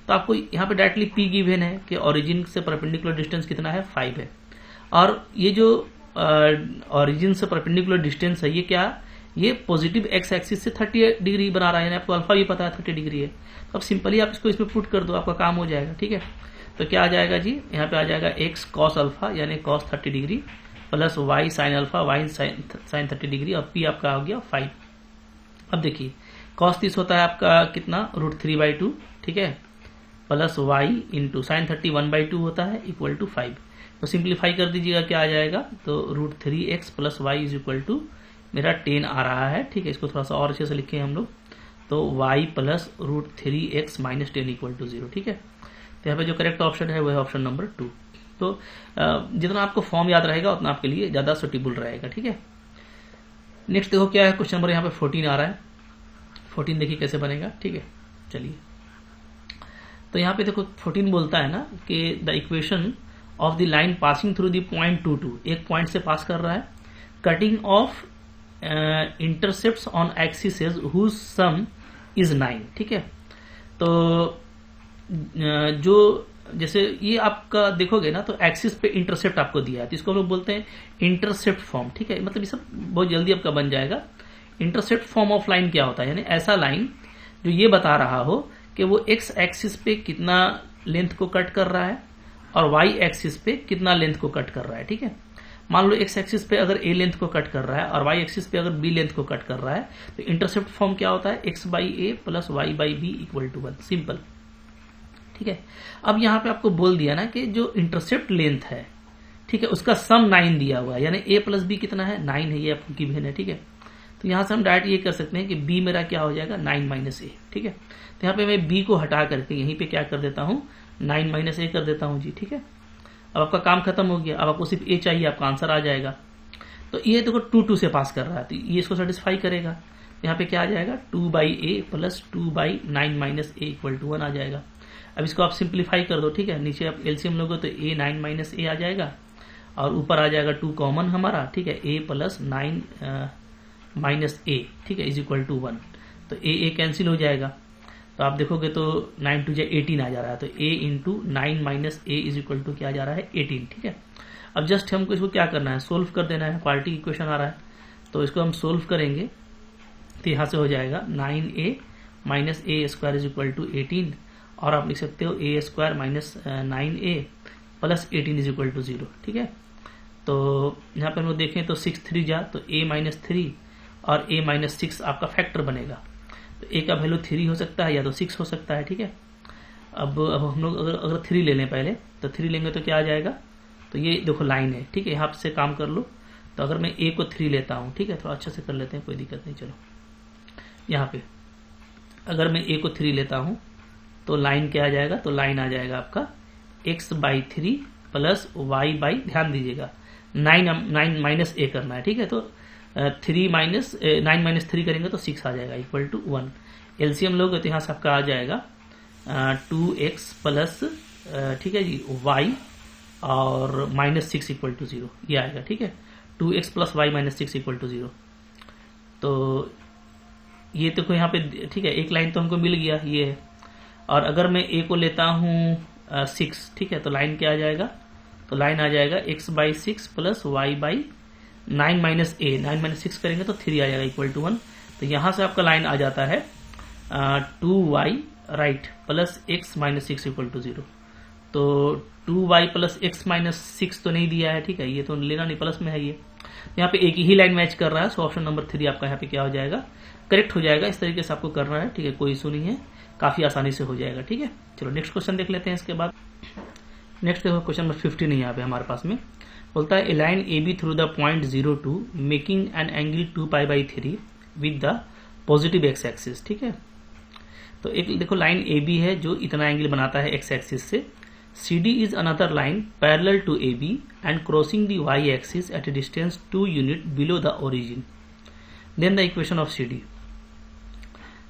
तो आपको यहाँ पे डायरेक्टली p गिवन है कि ओरिजिन से परपेंडिकुलर डिस्टेंस कितना है, 5 है। और ये जो ओरिजिन से परपेंडिकुलर डिस्टेंस है ये क्या, ये पॉजिटिव एक्स एक्सिस से 30 डिग्री बना रहा है, यानी आपको अल्फा भी पता है 30 डिग्री है। तो अब सिंपली आप इसको इसमें पुट कर दो, आपका काम हो जाएगा, ठीक है। तो क्या आ जाएगा जी, यहाँ पे आ जाएगा x cos अल्फा यानी cos 30 degree plus y sin alpha y sin 30 degree, और p आपका हो गया 5। अब देखिए cos 30 होता है आपका कितना, √3/2, ठीक है, प्लस y इंटू साइन 30 1/2 होता है इक्वल टू 5। तो सिंप्लीफाई कर दीजिएगा, क्या आ जाएगा, तो √3x plus y is equal to मेरा 10 आ रहा है, ठीक है। इसको थोड़ा सा और अच्छे से लिखे हम लोग, तो y plus √3x minus 10 equal to 0, ठीक है। तो यहाँ पे जो करेक्ट ऑप्शन है वो है ऑप्शन नंबर 2। तो जितना आपको फॉर्म याद रहेगा उतना आपके लिए ज्यादा सुटेबल रहेगा, ठीक है। नेक्स्ट देखो क्या है, क्वेश्चन नंबर यहाँ पे 14 आ रहा है। 14 देखिए कैसे बनेगा, ठीक है। चलिए तो यहाँ पे देखो 14 बोलता है ना कि the equation of the line passing through the point 2, एक पॉइंट से पास कर रहा है, cutting off intercepts on axis whose sum is 9, ठीक है। तो जो जैसे ये आपका देखोगे ना तो एक्सिस पे इंटरसेप्ट आपको दिया है, तो इसको हम लोग बोलते हैं इंटरसेप्ट फॉर्म, ठीक है। मतलब ये सब बहुत जल्दी आपका बन जाएगा। इंटरसेप्ट फॉर्म ऑफ लाइन क्या होता है, यानी ऐसा लाइन जो ये बता रहा हो कि वो एक्स एक्सिस पे कितना लेंथ को कट कर रहा है और वाई एक्सिस पे कितना लेंथ को कट कर रहा है, ठीक है। मान लो एक्स एक्सिस पे अगर ए लेंथ को कट कर रहा है और वाई एक्सिस पे अगर बी लेंथ को कट कर रहा है, तो इंटरसेप्ट फॉर्म क्या होता है, x/a plus y/b equal to 1, simple, ठीक है। अब यहाँ पे आपको बोल दिया ना कि जो इंटरसेप्ट लेंथ है, ठीक है, उसका सम 9 दिया हुआ है, यानी a प्लस बी कितना है, 9 है, ये आपको गिवन है, ठीक है। तो यहाँ से हम डायरेक्ट ये कर सकते हैं कि b मेरा क्या हो जाएगा, 9 माइनस a, ठीक है। तो यहाँ पे मैं b को हटा करके यहीं पे क्या कर देता हूँ, 9 माइनस a कर देता हूँ जी, ठीक है। अब आपका काम खत्म हो गया, अब आपको सिर्फ a चाहिए, आपका आंसर आ जाएगा। तो ये देखो 2 से पास कर रहा है, तो ये इसको सेटिस्फाई करेगा। यहाँ पे क्या आ जाएगा, 2/a plus 2/9 minus a equal to 1 आ जाएगा। अब इसको आप सिंप्लीफाई कर दो, ठीक है। नीचे आप एलसीएम लोगे तो a 9 माइनस a आ जाएगा और ऊपर आ जाएगा 2 कॉमन हमारा, ठीक है, a प्लस 9 माइनस a, ठीक है, इज इक्वल टू 1। तो a कैंसिल हो जाएगा, तो आप देखोगे तो 9 2 18 आ जा रहा है, तो a into 9 minus a is equal to क्या आ जा रहा है 18, ठीक है। अब जस्ट हमको इसको क्या करना है, सोल्व कर देना है, क्वाड्रेटिक इक्वेशन आ रहा है, तो इसको हम सोल्व करेंगे तो यहाँ से हो जाएगा 9a minus a square is equal to 18, और आप लिख सकते हो a square minus 9a plus 18 is equal to 0, ठीक है। तो यहाँ पर हम लोग देखें तो 6 3 जा तो a माइनस 3 और a माइनस 6 आपका फैक्टर बनेगा, तो a का वैल्यू 3 हो सकता है या तो 6 हो सकता है, ठीक है। अब हम लोग अगर 3 ले लें पहले, तो 3 लेंगे तो क्या आ जाएगा, तो ये देखो लाइन है, ठीक है, यहाँ से काम कर लो। तो अगर मैं a को 3 लेता हूँ, ठीक है, थोड़ा अच्छा से कर लेते हैं, कोई दिक्कत नहीं। चलो यहाँ पे अगर मैं a को 3 लेता हूँ तो लाइन क्या आ जाएगा, तो लाइन आ जाएगा आपका x/3 प्लस y/, ध्यान दीजिएगा 9 माइनस a करना है, ठीक है। तो 9 माइनस 3 करेंगे तो 6 आ जाएगा इक्वल टू 1। एलसीएम लोगे तो यहाँ से आपका आ जाएगा 2x प्लस, ठीक है जी, y और माइनस 6 इक्वल टू 0, ये आएगा, ठीक है। 2x plus y minus 6 equal to 0। तो ये तो यहाँ पे, ठीक है, एक लाइन तो हमको मिल गया, ये है। और अगर मैं a को लेता हूँ 6, ठीक है, तो लाइन क्या आ जाएगा, तो लाइन आ जाएगा x/6 plus y/9 minus a, 9 minus 6 करेंगे तो 3 आ जाएगा इक्वल टू 1। तो यहाँ से आपका लाइन आ जाता है 2y right plus x minus 6 equal to 0। तो 2y प्लस x माइनस 6 तो नहीं दिया है, ठीक है, ये तो लेना नहीं, प्लस में है ये। यहाँ पे एक ही लाइन मैच कर रहा है, सो ऑप्शन नंबर 3 आपका यहाँ पे क्या हो जाएगा, करेक्ट हो जाएगा। इस तरीके से आपको करना है, ठीक है, कोई इशू नहीं है, काफी आसानी से हो जाएगा, ठीक है। चलो नेक्स्ट क्वेश्चन देख लेते हैं। इसके बाद नेक्स्ट देखो क्वेश्चन नंबर 15 यहाँ पे हमारे पास में बोलता है, a line A B through the point 02 making an angle 2π/3 with the positive x axis, ठीक है। तो एक देखो लाइन ए बी है जो इतना एंगल बनाता है एक्स एक्सिस से। CD is another line parallel to AB and crossing the y axis at a distance 2 unit below the origin. Then the equation of CD.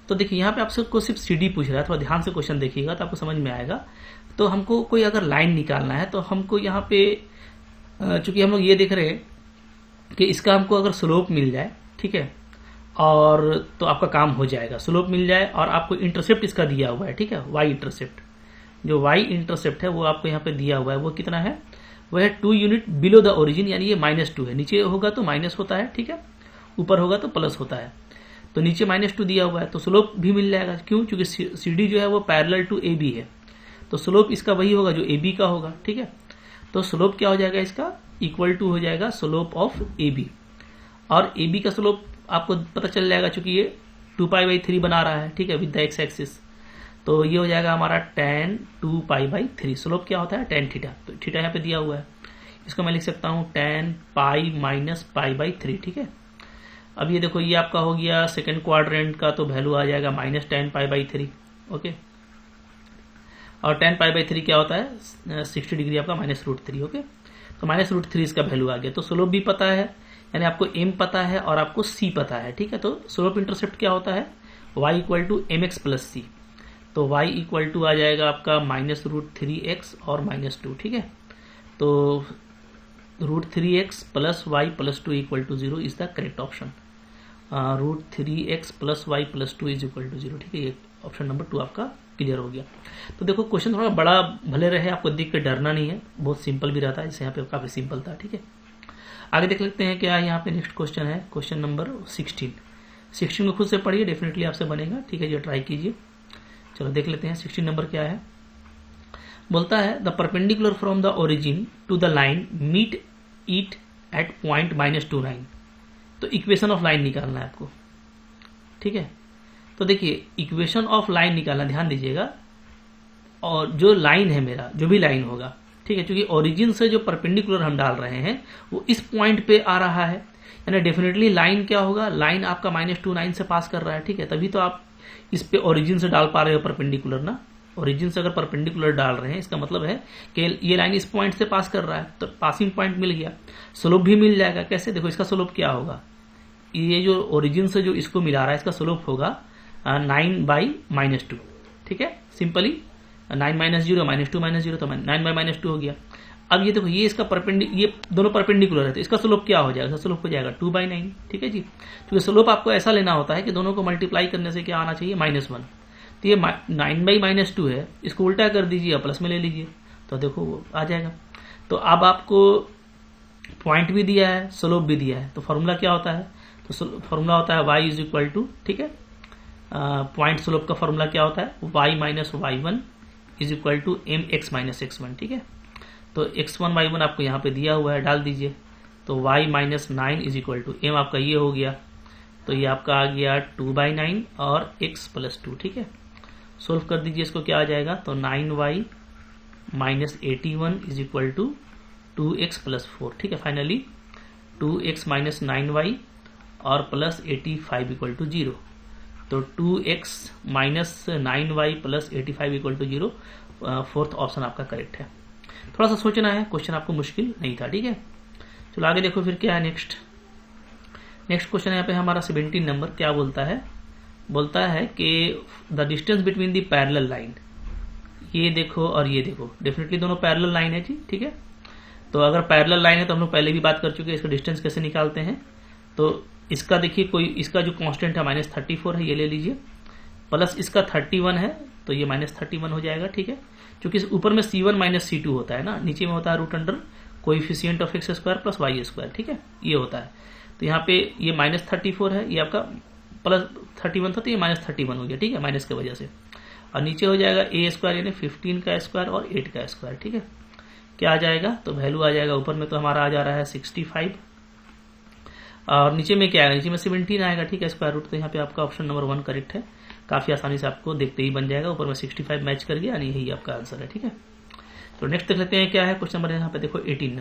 तो देखिए यहाँ पे आपको सिर्फ CD पूछ रहा है, थोड़ा ध्यान से क्वेश्चन देखिएगा तो आपको समझ में आएगा। तो हमको कोई अगर लाइन निकालना है तो हमको यहाँ पे चूंकि हम लोग ये देख रहे हैं कि इसका हमको अगर स्लोप मिल जाए, ठीक है, और तो आपका काम हो जाएगा। स्लोप मिल जाए और आपको इंटरसेप्ट इसका दिया हुआ है, ठीक है, y इंटरसेप्ट, जो y इंटरसेप्ट है वो आपको यहाँ पे दिया हुआ है, वो कितना है, वो है 2 यूनिट बिलो द ओरिजिन, यानी ये -2 है। नीचे होगा तो माइनस होता है, ठीक है, ऊपर होगा तो प्लस होता है। तो नीचे -2 दिया हुआ है तो स्लोप भी मिल जाएगा, क्यों, क्योंकि CD जो है वो पैरेलल टू AB है, तो स्लोप इसका वही होगा जो AB का होगा, ठीक है। तो स्लोप क्या हो जाएगा इसका, इक्वल टू हो जाएगा स्लोप ऑफ AB, और AB का स्लोप आपको पता चल जाएगा चूंकि ये 2π/3 बना रहा है, ठीक है, विद द एक्स एक्सिस। तो ये हो जाएगा हमारा tan 2π/3। स्लोप क्या होता है, tan थीटा, तो थीटा यहाँ पे दिया हुआ है, इसको मैं लिख सकता हूँ tan π माइनस π/3, ठीक है। अब ये देखो ये आपका हो गया सेकंड क्वाड्रेंट का, तो वैल्यू आ जाएगा -tan π/3, ओके। और tan π/3 क्या होता है, 60 डिग्री आपका -√3, ओके। तो -√3 इसका वैल्यू आ गया। तो स्लोप भी पता है, यानी आपको m पता है और आपको c पता है, ठीक है। तो स्लोप इंटरसेप्ट क्या होता है, y equal to mx plus c, तो y इक्वल टू आ जाएगा आपका -√3x और -2, ठीक है। तो √3x plus y plus 2 equal to 0 is the correct option. √3x plus y plus 2 is equal to 0, ठीक है, ये ऑप्शन नंबर 2 आपका क्लियर हो गया। तो देखो क्वेश्चन थोड़ा बड़ा भले रहे, आपको देख के डरना नहीं है, बहुत सिंपल भी रहता है, जैसे यहाँ पे काफी सिंपल था, ठीक है। आगे देख लेते हैं क्या यहाँ पे नेक्स्ट क्वेश्चन है, क्वेश्चन नंबर 16 को खुद से पढ़िए, डेफिनेटली आपसे बनेगा, ठीक है, ये ट्राई कीजिए। चलो देख लेते हैं 16 नंबर क्या है। बोलता है the perpendicular from the origin to the line meet it at point -29। तो इक्वेशन ऑफ लाइन निकालना है आपको, ठीक है। तो देखिए इक्वेशन ऑफ लाइन निकालना, ध्यान दीजिएगा, और जो लाइन है मेरा, जो भी लाइन होगा, ठीक है, क्योंकि ओरिजिन से जो परपेंडिकुलर हम डाल रहे हैं वो इस पॉइंट पे आ रहा है, यानी डेफिनेटली लाइन क्या होगा, लाइन आपका -29 से पास कर रहा है, ठीक है, तभी तो आप इस पे ओरिजिन से डाल पा रहे हो परपेंडिकुलर ना। ओरिजिन से अगर परपेंडिकुलर डाल रहे हैं इसका मतलब है कि ये लाइन इस पॉइंट से पास कर रहा है, तो पासिंग पॉइंट मिल गया, स्लोप भी मिल जाएगा। कैसे, देखो इसका स्लोप क्या होगा, ये जो ओरिजिन से जो इसको मिला रहा है इसका स्लोप होगा 9/-2, ठीक है, सिंपली 9 - 0 -2 - 0, तो 9/-2 हो गया। अब ये देखो, ये इसका ये दोनों परपेंडिकुलर है, तो इसका स्लोप क्या हो जाएगा? स्लोप हो जाएगा 2/9, ठीक है जी। क्योंकि स्लोप आपको ऐसा लेना होता है कि दोनों को मल्टीप्लाई करने से क्या आना चाहिए? -1। तो ये 9/-2 है, इसको उल्टा कर दीजिए, प्लस में ले लीजिए, तो देखो वो आ जाएगा। तो अब आपको पॉइंट भी दिया है, स्लोप भी दिया है, तो फॉर्मूला क्या होता है? तो फॉर्मूला होता है y इज टू, ठीक है, पॉइंट स्लोप का फॉर्मूला क्या होता है? y minus y1 is equal to mx minus x1, ठीक है। तो x1 y1 आपको यहाँ पे दिया हुआ है, डाल दीजिए। तो y minus 9 is equal to m आपका ये हो गया, तो ये आपका आ गया 2/9 और x प्लस 2, ठीक है। सोल्व कर दीजिए इसको, क्या आ जाएगा? तो 9y minus 81 is equal to 2x plus 4, ठीक है। फाइनली 2x माइनस 9y और प्लस 85 इक्वल टू 0। तो 2x minus 9y plus 85 equal to 0, fourth option आपका करेक्ट है। थोड़ा सा सोचना है, क्वेश्चन आपको मुश्किल नहीं था, ठीक है। चलो आगे देखो फिर क्या है नेक्स्ट क्वेश्चन यहाँ पे हमारा 17 नंबर क्या बोलता है? बोलता है कि the distance between the parallel line, ये देखो और ये देखो, डेफिनेटली दोनों पैरेलल लाइन है जी, ठीक है। तो अगर पैरेलल लाइन है तो हम लोग पहले भी बात कर चुके हैं, इसका डिस्टेंस कैसे निकालते हैं। तो इसका देखिए, कोई इसका जो कांस्टेंट है -34 है, ये ले लीजिए, प्लस इसका 31 है, तो ये -31 हो जाएगा, ठीक है। क्योंकि ऊपर में C1 माइनस C2 होता है ना, नीचे में होता है root under coefficient of x square plus y square, ठीक है, ये होता है। तो यहाँ पे ये -34 है, ये आपका +31 था, तो ये -31 हो गया, ठीक है, माइनस की वजह से। और नीचे हो जाएगा a स्क्वायर यानी 15 का स्क्वायर और 8 का स्क्वायर, ठीक है। क्या आ जाएगा? तो वैल्यू आ जाएगा, ऊपर में तो हमारा आ जा रहा है 65 और नीचे में क्या आएगा? नीचे में 17 आएगा, ठीक है, स्क्वायर रूट। तो यहाँ पे आपका ऑप्शन नंबर 1 करेक्ट है, काफी आसानी से आपको देखते ही बन जाएगा। ऊपर में 65 मैच कर गया, यानी यही आपका आंसर है, ठीक है। तो नेक्स्ट देख लेते हैं क्या है क्वेश्चन नंबर, यहाँ पे देखो 18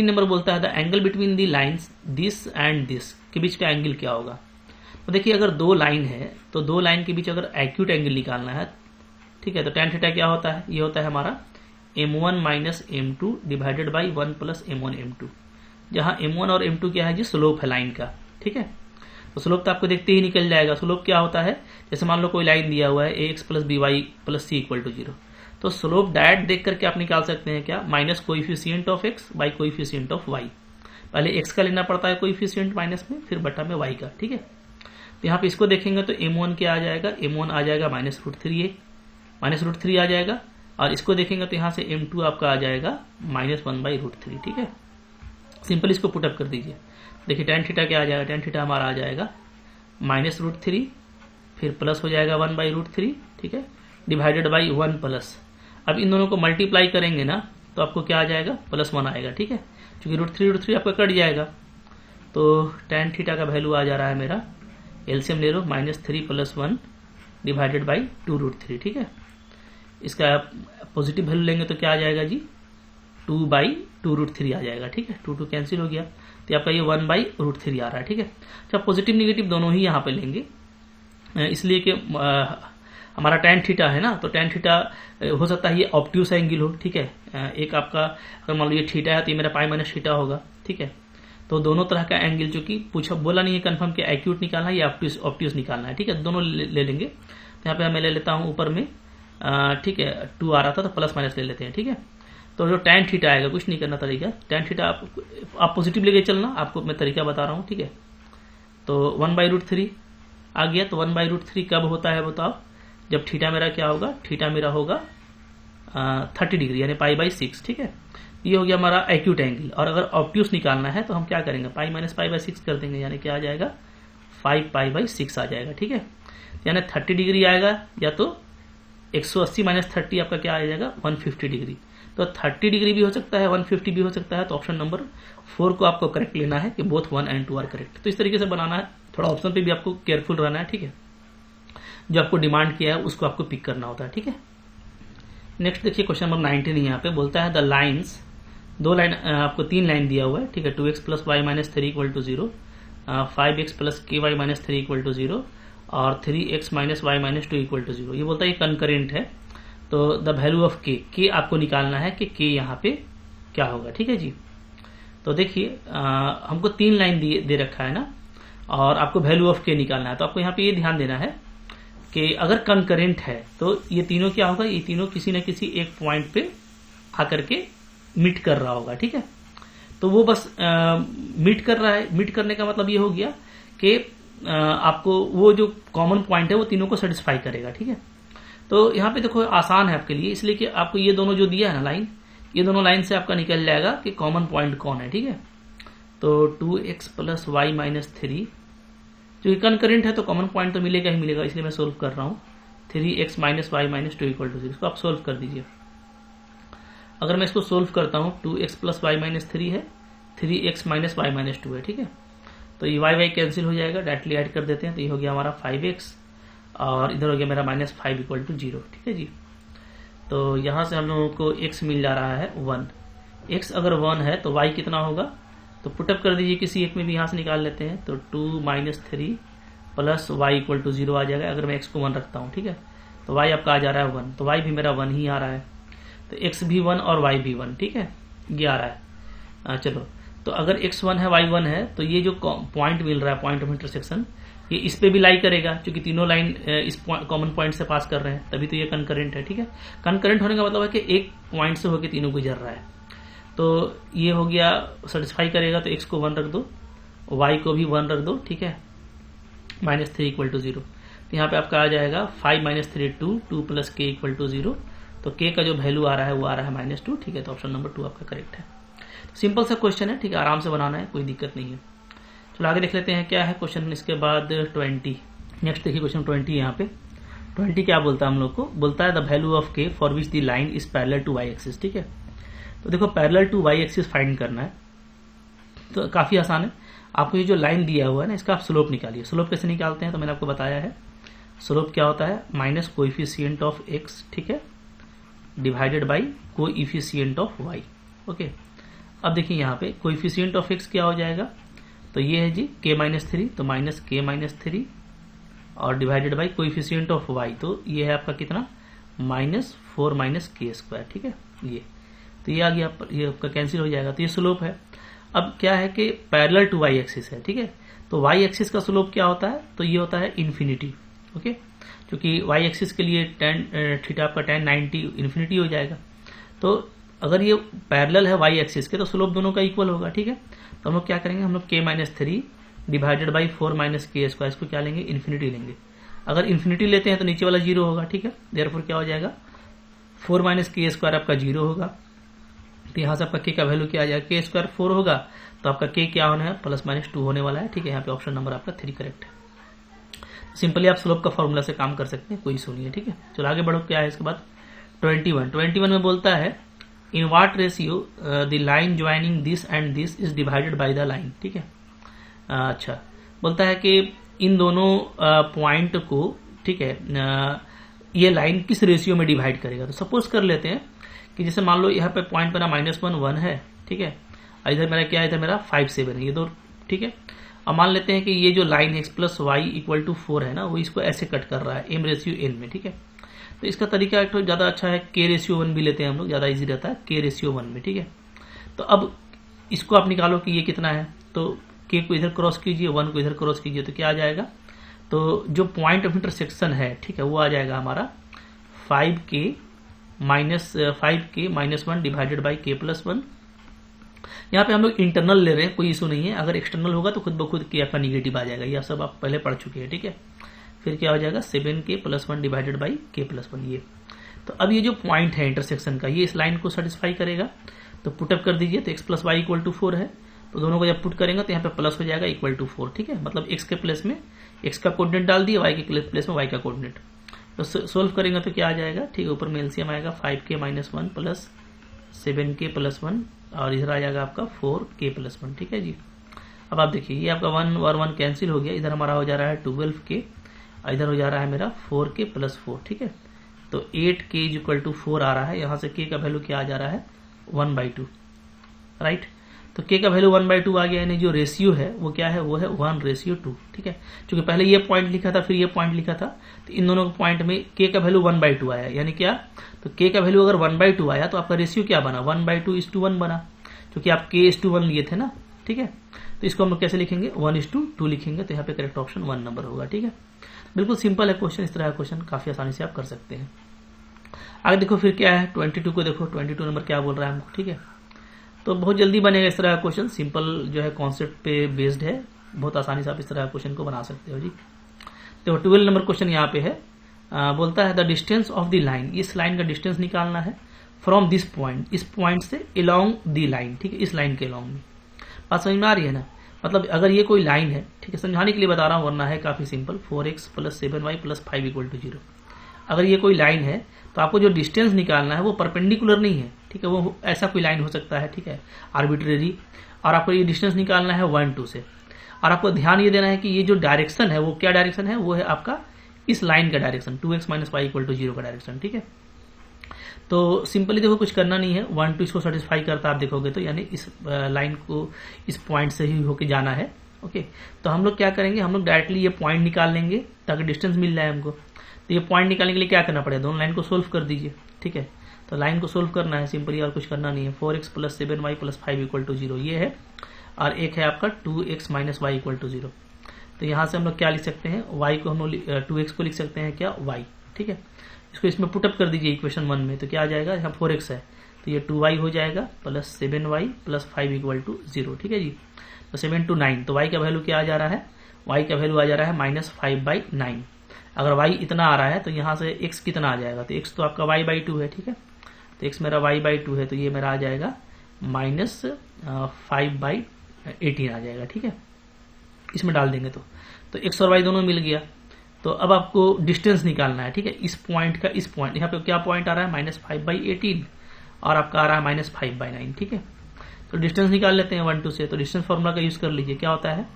नंबर बोलता है the angle between the lines this and this, के बीच का एंगल क्या होगा? तो देखिए, अगर दो लाइन है तो दो लाइन के बीच अगर एक्यूट एंगल निकालना है, ठीक है, तो tan थीटा क्या होता है? ये होता है हमारा m1 minus m2 divided by 1 plus m1 m2, जहां m1 और m2 क्या है जी? स्लोप है लाइन का, ठीक है। तो स्लोप तो आपको देखते ही निकल जाएगा। स्लोप क्या होता है? जैसे मान लो कोई लाइन दिया हुआ है ax plus by plus c equal to 0, तो स्लोप डायरेक्ट देख करके आप निकाल सकते हैं क्या? Minus coefficient of x by coefficient of y। पहले x का लेना पड़ता है कोएफिशिएंट माइनस में, फिर बटा में y का, ठीक है। तो यहाँ पे इसको देखेंगे तो m1 क्या आ जाएगा? m1 आ जाएगा -√3a, -√3 आ जाएगा। और इसको देखेंगे तो यहाँ से m2 आपका आ जाएगा -1/√3, ठीक है। सिंपल इसको पुटअप कर दीजिए। देखिए tan थीटा क्या आ जाएगा? tan थीटा हमारा आ जाएगा -√3, फिर प्लस हो जाएगा 1/√3, ठीक है, डिवाइडेड बाई 1 प्लस। अब इन दोनों को मल्टीप्लाई करेंगे ना, तो आपको क्या आ जाएगा? +1 आएगा, ठीक है, क्योंकि √3 आपका कट जाएगा। तो tan थीटा का वैल्यू आ जा रहा है मेरा, एलसीएम ले लो, -3 + 1 डिवाइडेड बाई 2√3, ठीक है। इसका पॉजिटिव वैल्यू लेंगे तो क्या आ जाएगा जी? 2/2√3 आ जाएगा, ठीक है, 2 कैंसिल हो गया, तो आपका ये 1/√3 आ रहा है, ठीक है। अच्छा, पॉजिटिव निगेटिव दोनों ही यहाँ पे लेंगे, इसलिए कि हमारा tan थीटा है ना, तो tan थीटा हो सकता है ये ऑब्ट्यूस एंगल हो, ठीक है। एक आपका अगर मान लो ये थीटा है तो ये मेरा पाई माइनस थीटा होगा, ठीक है। तो दोनों तरह का एंगल, जो कि पूछा बोला नहीं है कंफर्म कि एक्यूट निकालना है या ऑब्ट्यूस निकालना है, ठीक है, दोनों ले लेंगे। तो यहाँ पे मैं ले लेता हूँ ऊपर में, ठीक है, 2 आ रहा था तो प्लस माइनस ले लेते हैं, ठीक है। तो जो tan थीटा आएगा, कुछ नहीं करना तरीका, tan थीटा आप पॉजिटिव लेके चलना, आपको मैं तरीका बता रहा हूँ, ठीक है। तो 1/√3 आ गया। तो 1/√3 कब होता है बताओ? जब थीटा मेरा क्या होगा? थीटा मेरा होगा 30 डिग्री यानी π/6, ठीक है। ये हो गया हमारा एक्यूट एंगल। और अगर ऑब्ट्यूस निकालना है तो हम क्या करेंगे? पाई माइनस π/6 कर देंगे, यानी क्या आ जाएगा? 5π/6 आ जाएगा, ठीक है। यानी 30 डिग्री आएगा, या तो 180 - 30 आपका क्या आ जाएगा? 150 डिग्री। तो 30 डिग्री भी हो सकता है, 150 भी हो सकता है। तो ऑप्शन नंबर 4 को आपको करेक्ट लेना है कि बोथ 1 and 2 आर करेक्ट। तो इस तरीके से बनाना है, थोड़ा ऑप्शन पे भी आपको केयरफुल रहना है, ठीक है। जो आपको डिमांड किया है उसको आपको पिक करना होता है, ठीक है। नेक्स्ट देखिए क्वेश्चन नंबर 19 यहाँ पे बोलता है द लाइन्स, दो लाइन आपको 3 लाइन दिया हुआ है, ठीक है। 2x + y - 3 = 0, 5x + ky - 3 = 0 और 3x - y - 2 = 0। ये बोलता है ये कंकरेंट है। तो द वैल्यू ऑफ के आपको निकालना है कि के यहाँ पे क्या होगा, ठीक है जी। तो देखिए हमको 3 लाइन दे रखा है ना, और आपको वैल्यू ऑफ के निकालना है। तो आपको यहाँ पे ये ध्यान देना है कि अगर कंकरेंट है तो ये तीनों क्या होगा? ये तीनों किसी न किसी एक पॉइंट पे आकर के मीट कर रहा होगा, ठीक है। तो वो बस मीट कर रहा है। मीट करने का मतलब ये हो गया कि आपको वो जो कॉमन पॉइंट है वो तीनों को सेटिस्फाई करेगा, ठीक है। तो यहाँ पे देखो आसान है आपके लिए, इसलिए कि आपको ये दोनों जो दिया है ना लाइन, ये दोनों लाइन से आपका निकल जाएगा कि कॉमन पॉइंट कौन है, ठीक है। तो 2x प्लस वाई माइनस 3 जो कंकरेंट है तो कॉमन पॉइंट तो मिलेगा ही मिलेगा, इसलिए मैं सोल्व कर रहा हूँ। 3x minus y minus 2 equal to 0, इसको आप सोल्व कर दीजिए। अगर मैं इसको सोल्व करता हूँ 2x प्लस वाई माइनस 3 है, 3x माइनस वाई माइनस 2 है, ठीक है। तो ये वाई कैंसिल हो जाएगा, डायरेक्टली ऐड कर देते हैं। तो ये हो गया हमारा 5x और इधर हो गया मेरा माइनस 5 इक्वल टू 0, ठीक है जी। तो यहाँ से हम लोगों को x मिल जा रहा है 1। x अगर 1 है तो y कितना होगा, तो पुटअप कर दीजिए किसी एक में भी, यहाँ से निकाल लेते हैं। तो 2 minus 3 plus y equal to 0 आ जाएगा अगर मैं x को 1 रखता हूँ, ठीक है। तो y आपका आ जा रहा है 1, तो y भी मेरा 1 ही आ रहा है। तो x भी 1 और y भी 1, ठीक है, ये आ रहा है। चलो, तो अगर x 1 है y 1 है तो ये जो पॉइंट मिल रहा है, पॉइंट ऑफ इंटरसेक्शन, ये इस पे भी लाई करेगा क्योंकि तीनों लाइन इस कॉमन पॉइंट से पास कर रहे हैं, तभी तो ये कंकरेंट है, ठीक है। कंकरेंट होने का मतलब है कि एक पॉइंट से होकर तीनों गुजर रहा है। तो ये हो गया, सेटिस्फाई करेगा। तो x को 1 रख दो, y को भी 1 रख दो, ठीक है, माइनस 3 इक्वल टू 0। तो यहाँ पे आपका आ जाएगा 5 minus 3 2 plus k equal to 0। तो k का जो वैल्यू आ रहा है वो आ रहा है -2, ठीक है। तो ऑप्शन नंबर 2 आपका करेक्ट है। सिंपल सा क्वेश्चन है, ठीक है, आराम से बनाना है, कोई दिक्कत नहीं है। चलो आगे देख लेते हैं क्या है क्वेश्चन। इसके बाद 20, नेक्स्ट देखिए क्वेश्चन 20। यहाँ पे 20 क्या बोलता है हम लोग को, बोलता है the value of k for which the line is parallel to y axis, ठीक है। तो देखो parallel to y axis find करना है, तो काफी आसान है। आपको ये जो लाइन दिया हुआ है ना, इसका आप स्लोप निकालिए। स्लोप कैसे निकालते हैं तो मैंने आपको बताया है। स्लोप क्या होता है, माइनस कोएफिशिएंट ऑफ x, ठीक है, divided by coefficient of y, okay. अब देखिए यहाँ पे कोएफिशिएंट ऑफ x क्या हो जाएगा, तो ये है जी k माइनस 3, तो माइनस k माइनस 3 और divided by coefficient of y, तो ये है आपका कितना, -4 माइनस k स्क्वायर, ठीक है। ये तो ये आ गया, ये आपका कैंसिल हो जाएगा। तो ये स्लोप है। अब क्या है कि पैरेलल टू y एक्सिस है, ठीक है। तो y एक्सिस का स्लोप क्या होता है, तो ये होता है इन्फिनिटी, ओके। क्योंकि y एक्सिस के लिए tan थीटा आपका tan 90 इन्फिनिटी हो जाएगा। तो अगर ये पैरेलल है y एक्सिस के तो स्लोप दोनों का इक्वल होगा, ठीक है। तो हम लोग क्या करेंगे, हम लोग k minus 3 divided by 4 minus k square, इसको क्या लेंगे, इन्फिनिटी लेंगे। अगर इन्फिनिटी लेते हैं तो नीचे वाला 0 होगा, ठीक है। देयरफॉर क्या हो जाएगा, 4 माइनस k स्क्वायर आपका 0 होगा। तो यहाँ से आपका k का वैल्यू क्या आ जाएगा, k स्क्वायर 4 होगा, तो आपका k क्या होना है, +-2 होने वाला है, ठीक है। यहाँ पे ऑप्शन नंबर आपका 3 करेक्ट है। सिंपली आप स्लोप का फॉर्मूला से काम कर सकते हैं, कोई इशू नहीं है, ठीक है। चलो आगे बढ़ो, क्या है इसके बाद 21 में बोलता है in what ratio the line joining this and this is divided by the line, ठीक है। अच्छा, बोलता है कि इन दोनों पॉइंट को, ठीक है, ये लाइन किस रेशियो में डिवाइड करेगा। तो सपोज कर लेते हैं कि जैसे मान लो यहाँ पे पॉइंट मेरा -1 1 है, ठीक है, इधर मेरा क्या है, इधर मेरा 5 7 है, ये दो, ठीक है। अब मान लेते हैं कि ये जो line x plus y equal to 4 है ना, वो इसको ऐसे कट कर रहा है m रेशियो n में, ठीक है। तो इसका तरीका एक तो ज्यादा अच्छा है, k रेशियो 1 भी लेते हैं हम लोग, ज्यादा इजी रहता है k रेशियो 1 में, ठीक है। तो अब इसको आप निकालो कि ये कितना है, तो k को इधर क्रॉस कीजिए, 1 को इधर क्रॉस कीजिए, तो क्या आ जाएगा, तो जो पॉइंट ऑफ इंटरसेक्शन है, ठीक है, वो आ जाएगा हमारा 5k minus 1 divided by k plus 1। यहाँ पे हम लोग इंटरनल ले रहे हैं, कोई इशू नहीं है। अगर एक्सटर्नल होगा तो खुद ब खुद k आपका निगेटिव आ जाएगा, ये सब आप पहले पढ़ चुके हैं, ठीक है। फिर क्या हो जाएगा 7k plus 1 divided by k plus 1, ये। तो अब ये जो पॉइंट है इंटरसेक्शन का, ये इस लाइन को सेटिस्फाई करेगा, तो पुटअप कर दीजिए। तो x plus y equal to 4 है, तो दोनों को जब पुट करेंगे तो यहाँ पे प्लस हो जाएगा इक्वल टू 4, ठीक है। मतलब x के प्लेस में x का कोऑर्डिनेट डाल दिए, y के प्लेस में y का कोऑर्डिनेट। तो सोल्व करेंगे तो क्या आ जाएगा, ठीक है, ऊपर में एलसीएम आएगा 5k minus 1 plus 7k plus 1 और इधर आ जाएगा आपका 4k प्लस 1, ठीक है जी। अब आप देखिए ये आपका 1 और 1 कैंसिल हो गया, इधर हमारा हो जा रहा है 12k, इधर हो जा रहा है मेरा 4k प्लस 4, ठीक है। तो 8k इक्वल टू 4 आ रहा है, यहाँ से k का वैल्यू क्या आ जा रहा है 1/2, राइट। तो k का वैल्यू 1/2 आ गया, यानी जो रेशियो है वो क्या है, वो है 1:2, ठीक है। क्योंकि पहले ये पॉइंट लिखा था फिर ये पॉइंट लिखा था, तो इन दोनों पॉइंट में k का वैल्यू 1/2 आया, यानी क्या, तो k का वैल्यू अगर 1/2 आया तो आपका रेशियो क्या बना, 1/2:1 बना, क्योंकि आप k:1 लिए थे ना, ठीक है। तो इसको हम लोग कैसे लिखेंगे, 1:2 लिखेंगे, तो यहाँ पे करेक्ट ऑप्शन 1 नंबर होगा, ठीक है। बिल्कुल सिंपल है क्वेश्चन, इस तरह का क्वेश्चन काफी आसानी से आप कर सकते हैं। आगे देखो फिर क्या है 22 को देखो, 22 नंबर क्या बोल रहा है हमको, ठीक है। तो बहुत जल्दी बनेगा इस तरह का क्वेश्चन, सिंपल जो है कॉन्सेप्ट पे बेस्ड है, बहुत आसानी से आप इस तरह का क्वेश्चन को बना सकते हो जी। तो 12 नंबर क्वेश्चन यहाँ पे है, बोलता है the distance of the line, इस लाइन का डिस्टेंस निकालना है फ्रॉम दिस पॉइंट, इस पॉइंट से अलोंग द लाइन, ठीक है, इस लाइन के अलोंग में। बात समझ में आ रही है ना? मतलब अगर ये कोई लाइन है, ठीक है, समझाने के लिए बता रहा हूँ, वरना है काफी सिंपल, 4x + 7y + 5 = 0। अगर ये कोई लाइन है तो आपको जो डिस्टेंस निकालना है वो परपेंडिकुलर नहीं है, ठीक है, वो ऐसा कोई लाइन हो सकता है, ठीक है, आर्बिट्रेरी, और आपको ये डिस्टेंस निकालना है 1 2 से। और आपको ध्यान ये देना है कि ये जो डायरेक्शन है वो क्या डायरेक्शन है, वो है आपका इस लाइन का डायरेक्शन, 2x - y = 0 का डायरेक्शन, ठीक है। तो सिंपली देखो कुछ करना नहीं है, 1 2 इसको सेटिस्फाई करता आप देखोगे तो, यानी इस लाइन को इस पॉइंट से ही होके जाना है। ओके, तो हम लोग क्या करेंगे, हम लोग डायरेक्टली ये पॉइंट निकाल लेंगे ताकि डिस्टेंस मिल जाए हमको। तो ये पॉइंट निकालने के लिए क्या करना पड़ेगा, दोनों लाइन को सोल्व कर दीजिए, ठीक है। तो लाइन को सोल्व करना है सिंपली, और कुछ करना नहीं है। 4x + 7y + 5 = 0 ये है, और एक है आपका 2x - y = 0। तो यहाँ से हम लोग क्या लिख सकते हैं, y को हम लोग 2x को लिख सकते हैं क्या, y, ठीक है। इसको इसमें पुटअप कर दीजिए इक्वेशन 1 में, तो क्या आ जाएगा, यहाँ 4x है तो ये 2y हो जाएगा + 7y + 5 = 0, ठीक है जी। तो 7 to 9, तो y का वैल्यू क्या आ जा रहा है, y का वैल्यू आ जा रहा है -5/9। अगर y इतना आ रहा है तो यहाँ से x कितना आ जाएगा, तो x तो आपका y/2 है, ठीक है। तो x मेरा y/2 है, तो ये मेरा आ जाएगा -5/18 आ जाएगा, ठीक है। इसमें डाल देंगे तो x और y दोनों मिल गया। तो अब आपको डिस्टेंस निकालना है, ठीक है, इस पॉइंट का इस पॉइंट, यहाँ पे क्या पॉइंट आ रहा है, -5/18, और आपका आ रहा है -5/9, ठीक है। तो डिस्टेंस निकाल लेते हैं 1 2 से। तो डिस्टेंस फॉर्मूला का यूज कर लीजिए, क्या होता है,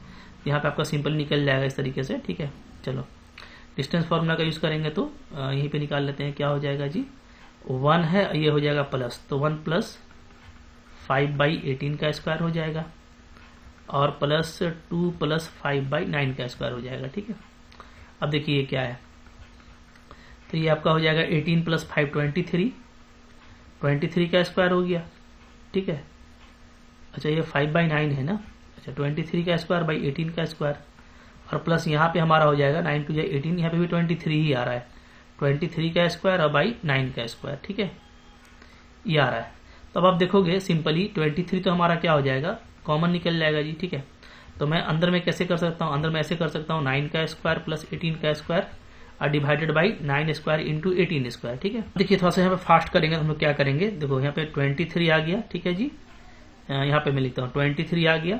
यहाँ पे आपका सिंपल निकल जाएगा इस तरीके से, ठीक है। चलो डिस्टेंस फॉर्मूला का यूज करेंगे तो यहीं पे निकाल लेते हैं, क्या हो जाएगा जी, 1 है, ये हो जाएगा प्लस, तो 1 + 5/18 का स्क्वायर हो जाएगा, और +2 + 5/9 का स्क्वायर हो जाएगा, ठीक है। अब देखिए ये क्या है, तो ये आपका हो जाएगा 18 + 5 23 का स्क्वायर हो गया, ठीक है। अच्छा ये 5/9 है ना, अच्छा 23 का स्क्वायर / 18 का स्क्वायर, और प्लस यहाँ पे हमारा हो जाएगा 9 2 18, यहाँ पे भी 23 ही आ रहा है, 23 का स्क्वायर और / 9 का स्क्वायर, ठीक है, ये आ रहा है। तो अब आप देखोगे सिंपली 23 तो हमारा क्या हो जाएगा, कॉमन निकल जाएगा जी, ठीक है। तो मैं अंदर में कैसे कर सकता हूँ, अंदर में ऐसे कर सकता हूँ, 9 का स्क्वायर + 18 का स्क्वायर और डिवाइडेड बाई 9 स्क्वायर × 18 स्क्वायर, ठीक है। देखिए थोड़ा सा यहाँ पे फास्ट करेंगे, हम लोग क्या करेंगे, देखो यहाँ पे 23 आ गया, ठीक है जी, यहाँ पे मैं लिखता हूँ 23 आ गया,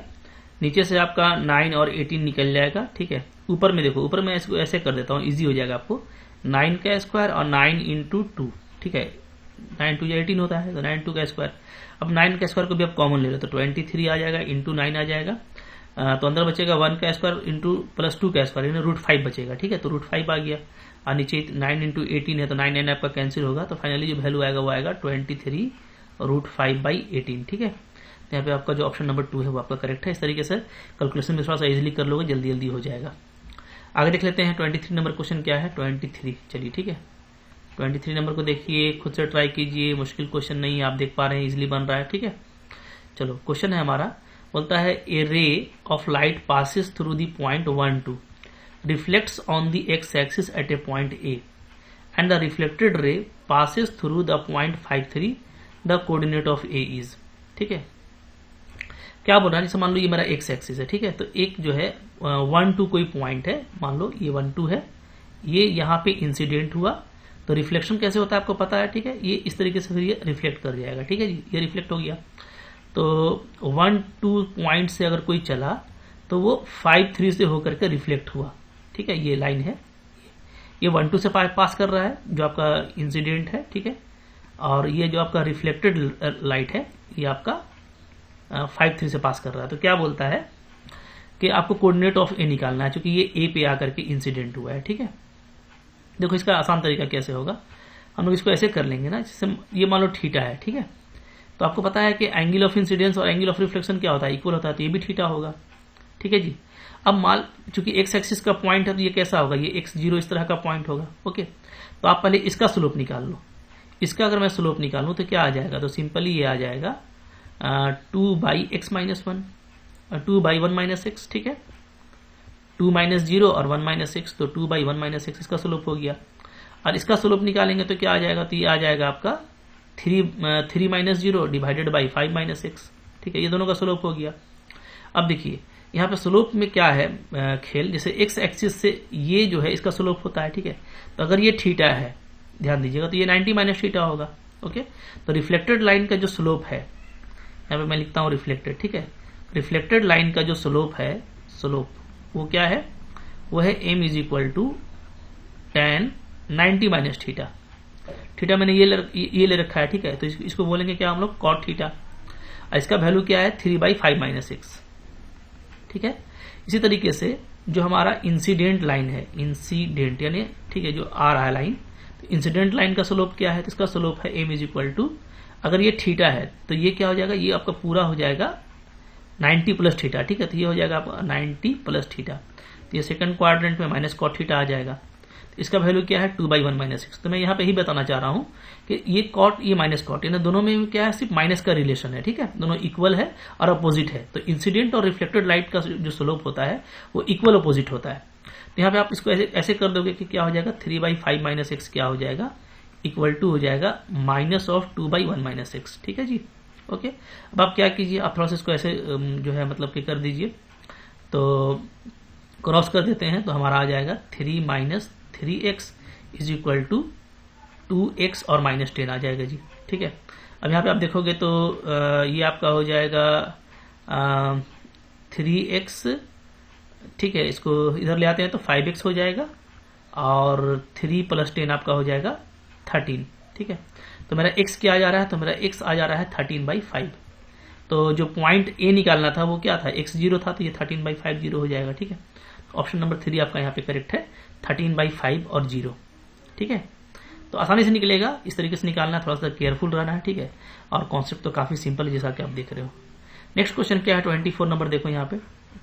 नीचे से आपका 9 और 18 निकल जाएगा, ठीक है। ऊपर में देखो, ऊपर में इसको ऐसे कर देता हूँ, इजी हो जाएगा आपको, 9 का स्क्वायर और 9 × 2, ठीक है, 9 2 18 होता है, तो 9 2 का स्क्वायर। अब 9 का स्क्वायर को भी आप कॉमन ले लो, तो 23 आ जाएगा × 9 आ जाएगा, तो अंदर बचेगा 1 का स्क्वायर + 2 का स्क्वायर, यानी √5 बचेगा, ठीक है। तो √5 आ गया, और नीचे 9 × 18 है, तो 9 9 आपका कैंसिल होगा, तो फाइनली जो वैल्यू आएगा वो आएगा 23 √5/18, ठीक है। तो यहाँ पे आपका जो ऑप्शन नंबर 2 है वो आपका करेक्ट है। इस तरीके से कैलकुलेशन में थोड़ा सा इजीली कर लोगे, जल्दी जल्दी हो जाएगा। आगे देख लेते हैं 23 नंबर क्वेश्चन क्या है, 23, चलिए ठीक है। 23 नंबर को देखिए, खुद से ट्राई कीजिए, मुश्किल क्वेश्चन नहीं है, आप देख पा रहे हैं इजीली बन रहा है, ठीक है। चलो क्वेश्चन है हमारा, बोलता है a ray of light passes through the point 1 2, reflects on the x axis at a point A, and the reflected ray passes through the point 5 3, the coordinate of A is, ठीक है। क्या बोल रहा है, जैसे मान लो ये मेरा x एक्सिस है, ठीक है। तो एक जो है 1 2 कोई पॉइंट है, मान लो ये 1 2 है, ये यहाँ पे इंसिडेंट हुआ, तो रिफ्लेक्शन कैसे होता है आपको पता है, ठीक है। ये इस तरीके से फिर ये रिफ्लेक्ट कर जाएगा, ठीक है जी, ये रिफ्लेक्ट हो गया। तो 1 2 पॉइंट से अगर कोई चला तो वो 5 3 से होकर के रिफ्लेक्ट हुआ, ठीक है। ये लाइन है, ये 1 2 से पास कर रहा है जो आपका इंसिडेंट है, ठीक है। और ये जो आपका रिफ्लेक्टेड लाइट है ये आपका 5 3 से पास कर रहा है। तो क्या बोलता है कि आपको कोऑर्डिनेट ऑफ ए निकालना है, क्योंकि ये ए पे आकर के इंसिडेंट हुआ है, ठीक है। देखो इसका आसान तरीका कैसे होगा, हम लोग इसको ऐसे कर लेंगे ना, जैसे ये मान लो थीटा है, ठीक है। तो आपको पता है कि एंगल ऑफ इंसिडेंस और एंगल ऑफ रिफ्लेक्शन क्या होता है, इक्वल होता है, तो ये भी थीटा होगा, ठीक है जी। अब मान चूंकि एक्स एक्सिस का पॉइंट है तो ये कैसा होगा, ये x0 इस तरह का पॉइंट होगा, ओके। तो आप पहले इसका स्लोप निकाल लो, इसका अगर मैं स्लोप निकालूं तो क्या आ जाएगा, तो सिंपली ये आ जाएगा 2/x - 1, 2/1 - x, ठीक है। 2 - 0 और 1 - x, तो 2/1 - x इसका स्लोप हो गया। और इसका स्लोप निकालेंगे तो क्या आ जाएगा, तो ये आ जाएगा आपका 3 - 0 डिवाइडेड बाई 5 - x, ठीक है, ये दोनों का स्लोप हो गया। अब देखिए यहाँ पे स्लोप में क्या है खेल, जैसे एक्स एक्सिस से ये जो है इसका स्लोप होता है, ठीक है। तो अगर ये थीटा है, ध्यान दीजिएगा, तो ये 90 माइनस थीटा होगा। ओके, तो रिफ्लेक्टेड लाइन का जो स्लोप है, यहाँ पे मैं लिखता हूँ रिफ्लेक्टेड, ठीक है। रिफ्लेक्टेड लाइन का जो स्लोप है, स्लोप वो क्या है, वो है m is equal to tan 90 minus theta. Theta मैंने ये ले रखा है, ठीक है। तो इसको बोलेंगे क्या हम लोग, cot थीटा। इसका वैल्यू क्या है, 3/5 माइनस 6, ठीक है। इसी तरीके से जो हमारा इंसिडेंट लाइन है, इंसिडेंट यानी ठीक है जो आ रहा है लाइन, तो इंसिडेंट लाइन का स्लोप क्या है, तो इसका स्लोप है m इज इक्वल टू, अगर ये थीटा है तो ये क्या हो जाएगा, ये आपका पूरा हो जाएगा 90 प्लस थीटा, ठीक है। तो ये हो जाएगा आपका 90 प्लस थीटा, तो ये सेकंड क्वाड्रेंट में माइनस कॉट थीटा आ जाएगा। तो इसका वैल्यू क्या है, 2/1 माइनस 6। तो मैं यहाँ पे ही बताना चाह रहा हूँ कि ये कॉट ये माइनस कॉट, यानी दोनों में क्या है, सिर्फ माइनस का रिलेशन है, ठीक है। दोनों इक्वल है और अपोजिट है। तो इंसिडेंट और रिफ्लेक्टेड लाइट का जो स्लोप होता है वो इक्वल अपोजिट होता है। तो यहाँ पे आप इसको ऐसे कर दोगे कि क्या हो जाएगा, 3/5 माइनस 6 क्या हो जाएगा, इक्वल टू हो जाएगा माइनस ऑफ 2/1 माइनस 6, ठीक है जी। ओके, अब आप क्या कीजिए, आप थोड़ा सा इसको ऐसे जो है मतलब कि कर दीजिए, तो क्रॉस कर देते हैं, तो हमारा आ जाएगा 3 minus 3x is equal to 2x और माइनस 10 आ जाएगा जी, ठीक है। अब यहाँ पे आप देखोगे तो ये आपका हो जाएगा 3x, ठीक है। इसको इधर ले आते हैं तो 5x हो जाएगा और 3 प्लस 10 आपका हो जाएगा 13, ठीक है। तो मेरा x क्या आ जा रहा है, तो मेरा x आ जा रहा है 13/5। तो जो पॉइंट a निकालना था वो क्या था, x 0 था, तो ये 13/5 0 हो जाएगा, ठीक है। ऑप्शन नंबर 3 आपका यहाँ पे करेक्ट है, 13/5 और 0, ठीक है। तो आसानी से निकलेगा, इस तरीके से निकालना, थोड़ा सा केयरफुल रहना है, ठीक है। और कॉन्सेप्ट तो काफी सिंपल है जैसा कि आप देख रहे हो। नेक्स्ट क्वेश्चन क्या है, 24 नंबर देखो यहाँ पे,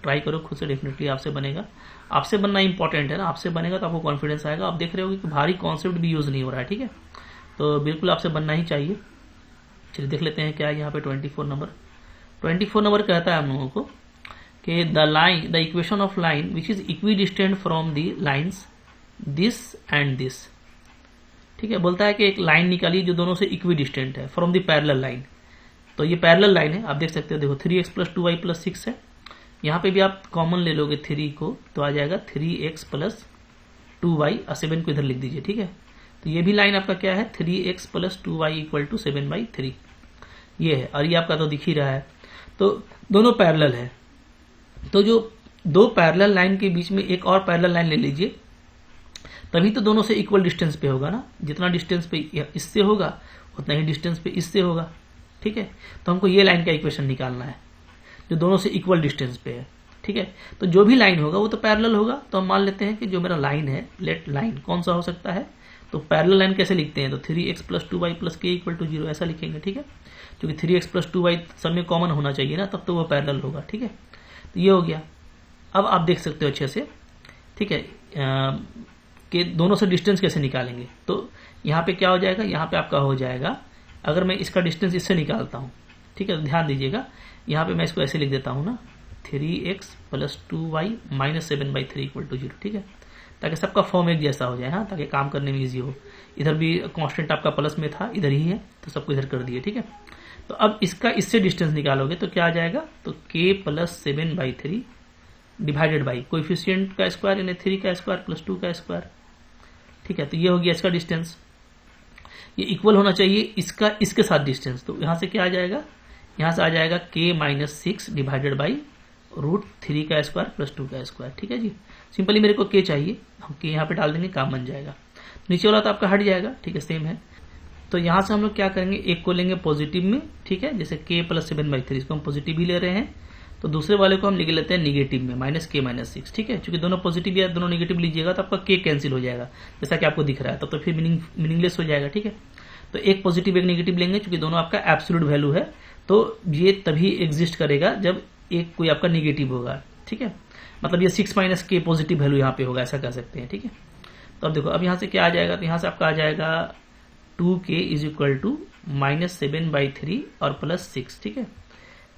ट्राई करो खुद से, डेफिनेटली आपसे बनेगा। आपसे बनना इंपॉर्टेंट है ना, आपसे बनेगा तो आपको कॉन्फिडेंस आएगा। आप देख रहे हो कि भारी कॉन्सेप्ट भी यूज नहीं हो रहा है, ठीक है। तो बिल्कुल आपसे बनना ही चाहिए। चलिए देख लेते हैं क्या है यहाँ पे 24 नंबर। 24 नंबर कहता है हम लोगों को कि the equation of line which is equidistant from the lines this and this, ठीक है। बोलता है कि एक लाइन निकालिए जो दोनों से इक्विडिस्टेंट है फ्रॉम द पैरेलल लाइन। तो ये पैरेलल लाइन है, आप देख सकते हो, देखो 3x प्लस 2y प्लस 6 है। यहाँ पे भी आप कॉमन ले लोगे 3 को, तो आ जाएगा 3x प्लस 2y, 7 को इधर लिख दीजिए, ठीक है। तो ये भी लाइन आपका क्या है, 3x plus 2y equal to 7/3, ये है। और ये आपका तो दिख ही रहा है, तो दोनों पैरेलल है। तो जो दो पैरेलल लाइन के बीच में एक और पैरेलल लाइन ले लीजिए, तभी तो दोनों से इक्वल डिस्टेंस पे होगा ना। जितना डिस्टेंस पे इससे होगा उतना ही डिस्टेंस पे इससे होगा, ठीक है। तो हमको ये लाइन का इक्वेशन निकालना है जो दोनों से इक्वल डिस्टेंस पे है, ठीक है। तो जो भी लाइन होगा वो तो पैरेलल होगा। तो हम मान लेते हैं कि जो मेरा लाइन है, लेट लाइन कौन सा हो सकता है, तो पैरेलल लाइन कैसे लिखते हैं, तो 3x plus 2y plus k equal to 0 ऐसा लिखेंगे, ठीक है। क्योंकि 3x प्लस 2y सब में कॉमन होना चाहिए ना, तब तो वो पैरेलल होगा, ठीक है। तो ये हो गया। अब आप देख सकते हो अच्छे से, ठीक है, कि दोनों से डिस्टेंस कैसे निकालेंगे। तो यहाँ पे क्या हो जाएगा, यहाँ पे आपका हो जाएगा, अगर मैं इसका डिस्टेंस इससे निकालता हूँ, ठीक है। तो ध्यान दीजिएगा, यहाँ पे मैं इसको ऐसे लिख देता हूँ ना, 3x plus 2y minus 7/3 equal to 0, ठीक है, ताकि सबका फॉर्म एक जैसा हो जाए, हाँ, ताकि काम करने में इजी हो। इधर भी कांस्टेंट आपका प्लस में था, इधर ही है, तो सबको इधर कर दिए, ठीक है। तो अब इसका इससे डिस्टेंस निकालोगे तो क्या आ जाएगा, तो k plus 7/3 divided by coefficient का स्क्वायर यानी 3 का स्क्वायर प्लस 2 का स्क्वायर, ठीक है। तो ये हो गया इसका डिस्टेंस। ये इक्वल होना चाहिए इसका इसके साथ डिस्टेंस। तो यहां से क्या आ जाएगा, यहां से आ जाएगा k माइनस 6 डिवाइडेड बाई √3 का स्क्वायर प्लस 2 का स्क्वायर, ठीक है जी। सिंपली मेरे को k चाहिए, हम k यहाँ पे डाल देंगे, काम बन जाएगा। नीचे वाला तो आपका हट जाएगा, ठीक है, सेम है। तो यहां से हम लोग क्या करेंगे, एक को लेंगे पॉजिटिव में, ठीक है, जैसे k प्लस 7/3 इसको हम पॉजिटिव ही ले रहे हैं, तो दूसरे वाले को हम लिख लेते हैं निगेटिव में, माइनस k माइनस 6, ठीक है। चूंकि दोनों पॉजिटिव या दोनों निगेटिव लीजिएगा तो आपका k कैंसिल हो जाएगा, जैसा कि आपको दिख रहा है, तब तो फिर मीनिंगलेस हो जाएगा, ठीक है। तो एक पॉजिटिव एक निगेटिव लेंगे, चूंकि दोनों आपका एब्सोल्यूट वैल्यू है, तो ये तभी एग्जिस्ट करेगा जब एक कोई आपका निगेटिव होगा, ठीक है। मतलब ये 6 माइनस k पॉजिटिव वैल्यू यहाँ पे होगा, ऐसा कह सकते हैं, ठीक है। तो अब देखो, अब यहाँ से क्या आ जाएगा, तो यहाँ से आपका आ जाएगा 2k is equal to minus 7/3 और प्लस 6, ठीक है।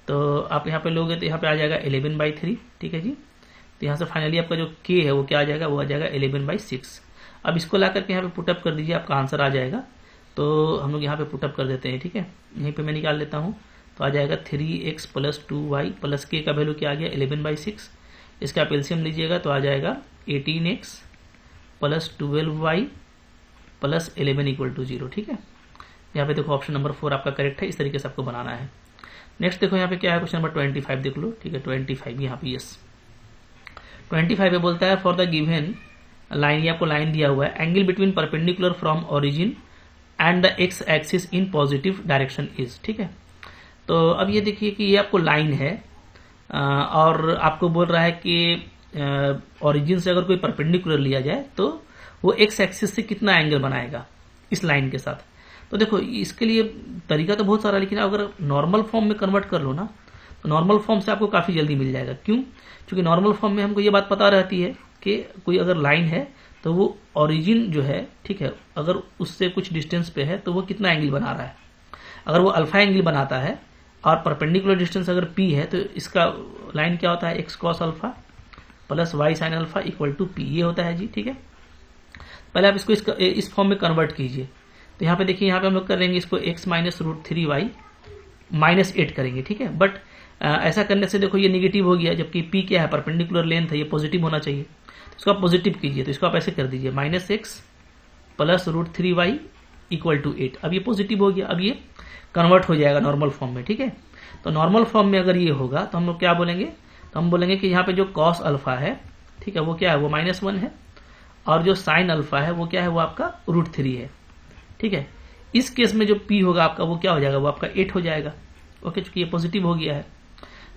तो आप यहाँ पे लोगे तो यहाँ पे आ जाएगा 11/3, ठीक है जी। तो यहाँ से फाइनली आपका जो k है वो क्या आ जाएगा, वो आ जाएगा 11/6। अब इसको ला करके यहाँ पे पुटअप कर दीजिए, आपका आंसर आ जाएगा। तो हम लोग यहाँ पे पुटअप कर देते हैं, ठीक है। यहीं पे मैं निकाल लेता हूँ, तो आ जाएगा 3x plus 2y plus k का वैल्यू क्या आ गया 11/6। इसका आप एलसीएम लीजिएगा तो आ जाएगा 18x plus 12y plus 11 equal to 0। ठीक है, यहाँ पे देखो ऑप्शन नंबर 4 आपका करेक्ट है। इस तरीके से आपको बनाना है। नेक्स्ट देखो यहाँ पे क्या है, क्वेश्चन नंबर 25 देख लो। ठीक है, 25 यहाँ पे यस 25 में बोलता है फॉर द गिवन लाइन, ये आपको लाइन दिया हुआ है, angle between perpendicular from origin and the x axis in positive direction is. ठीक है, तो अब ये देखिए कि ये आपको लाइन है और आपको बोल रहा है कि ओरिजिन से अगर कोई परपेंडिकुलर लिया जाए तो वो एक्स एक्सिस से कितना एंगल बनाएगा इस लाइन के साथ। तो देखो इसके लिए तरीका तो बहुत सारा, लेकिन अगर नॉर्मल फॉर्म में कन्वर्ट कर लो ना तो नॉर्मल फॉर्म से आपको काफी जल्दी मिल जाएगा। क्यों? क्योंकि नॉर्मल फॉर्म में हमको ये बात पता रहती है कि कोई अगर लाइन है तो वो ओरिजिन जो है, ठीक है, अगर उससे कुछ डिस्टेंस पे है तो वो कितना एंगल बना रहा है। अगर वो अल्फा एंगल बनाता है और परपेंडिकुलर डिस्टेंस अगर p है तो इसका लाइन क्या होता है x cos alpha plus y sin alpha equal to p, ये होता है जी। ठीक है, पहले आप इसको इस फॉर्म में कन्वर्ट कीजिए। तो यहाँ पे देखिए, यहाँ पे हम लोग करेंगे इसको x माइनस √3y माइनस 8 करेंगे। ठीक है, बट ऐसा करने से देखो ये निगेटिव हो गया, जबकि p क्या है, परपेंडिकुलर लेंथ है, ये पॉजिटिव होना चाहिए। तो इसको आप पॉजिटिव कीजिए, तो इसको आप ऐसे कर दीजिए minus x plus √3y equal to 8। अब ये पॉजिटिव हो गया, अब ये कन्वर्ट हो जाएगा नॉर्मल फॉर्म में। ठीक है, तो नॉर्मल फॉर्म में अगर ये होगा तो हम लोग क्या बोलेंगे, तो हम बोलेंगे कि यहाँ पे जो कॉस अल्फा है, ठीक है, वो क्या है, वो -1 है, और जो साइन अल्फा है वो क्या है, वो आपका √3 है। ठीक है, इस केस में जो p होगा आपका वो क्या हो जाएगा, वो आपका 8 हो जाएगा। ओके, चूंकि ये पॉजिटिव हो गया है।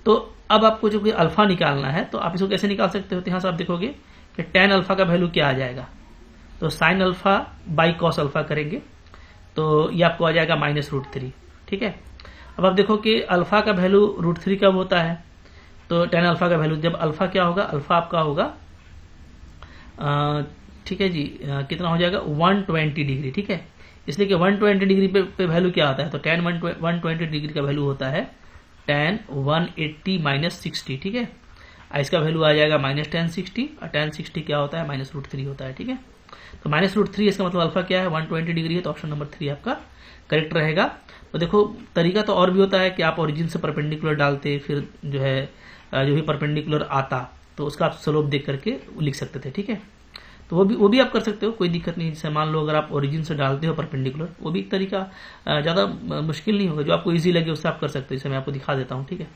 तो अब आपको जो अल्फा निकालना है तो आप इसको कैसे निकाल सकते हो, तो यहाँ से आप देखोगे कि tan अल्फा का वैल्यू क्या आ जाएगा, तो sine alpha by cos alpha करेंगे तो ये आपको आ जाएगा -√3। ठीक है, अब आप देखो कि अल्फा का वैल्यू √3 कब होता है, तो tan अल्फा का वैल्यू जब अल्फा क्या होगा, अल्फा आपका होगा ठीक है जी, कितना हो जाएगा 120 डिग्री। ठीक है, इसलिए कि 120 डिग्री पे वैल्यू क्या आता है, तो tan 120 डिग्री का वैल्यू होता है tan 180 माइनस 60। ठीक है, इसका वैल्यू आ जाएगा -tan 60, और tan 60 क्या होता है, -√3 होता है। ठीक है, तो -√3 इसका मतलब अल्फा क्या है, 120 डिग्री है, तो ऑप्शन नंबर 3 आपका करेक्ट रहेगा। तो देखो तरीका तो और भी होता है कि आप ओरिजिन से परपेंडिकुलर डालते, फिर जो है जो भी परपेंडिकुलर आता तो उसका आप स्लोप देख करके लिख सकते थे। ठीक है, तो वो भी आप कर सकते हो, कोई दिक्कत नहीं। जैसे मान लो अगर आप ओरिजिन से डालते हो परपेंडिकुलर, वो भी एक तरीका ज़्यादा मुश्किल नहीं होगा, जो आपको ईजी लगे उससे आप कर सकते हो। इसे मैं आपको दिखा देता हूँ। ठीक है,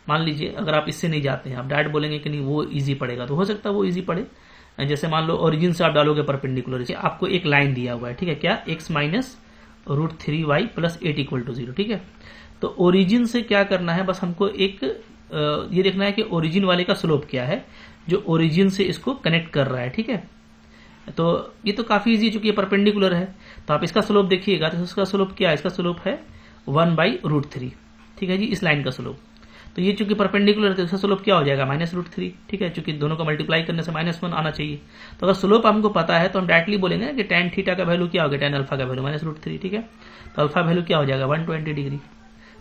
मान लीजिए अगर आप इससे नहीं जाते हैं, आप डायरेक्ट बोलेंगे कि नहीं वो ईजी पड़ेगा, तो हो सकता है वो ईजी पड़े। जैसे मान लो ओरिजिन से आप डालोगे परपेंडिकुलर, आपको एक लाइन दिया हुआ है, ठीक है, क्या x minus √3y plus 8 equal to 0। ठीक है, तो ओरिजिन से क्या करना है, बस हमको एक ये देखना है कि ओरिजिन वाले का स्लोप क्या है जो ओरिजिन से इसको कनेक्ट कर रहा है। ठीक है, तो ये तो काफी इजी है, चूंकि ये परपेंडिकुलर है। तो आप इसका स्लोप देखिएगा, तो इसका स्लोप क्या है, इसका स्लोप है 1/√3। ठीक है जी, इस लाइन का स्लोप। तो ये चूंकि परपेंडिकुलर है तो इसका स्लोप क्या हो जाएगा, -√3। ठीक है, चूंकि दोनों को मल्टीप्लाई करने से -1 आना चाहिए। तो अगर स्लोप हमको पता है तो हम डायरेक्टली बोलेंगे कि tan थीटा का वैल्यू क्या हो गया, tan अल्फा का वैल्यू -√3। ठीक है, तो अल्फा वैल्यू क्या हो जाएगा 120 डिग्री।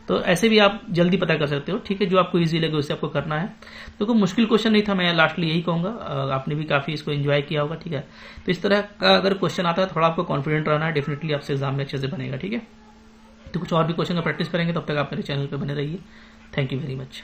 तो ऐसे भी आप जल्दी पता कर सकते हो। ठीक है, जो आपको इजी लगे उससे आपको करना है। तो कोई मुश्किल क्वेश्चन नहीं था, मैं लास्टली यही कहूंगा, आपने भी काफी इसको एंजॉय किया होगा। ठीक है, तो इस तरह का अगर क्वेश्चन आता है थोड़ा आपको कॉन्फिडेंट रहना है, डेफिनेटली आपसे एग्जाम में अच्छे से बनेगा। ठीक है, तो कुछ और भी क्वेश्चन का प्रैक्टिस करेंगे, तब तक आप मेरे चैनल पर बने रहिए। Thank you very much.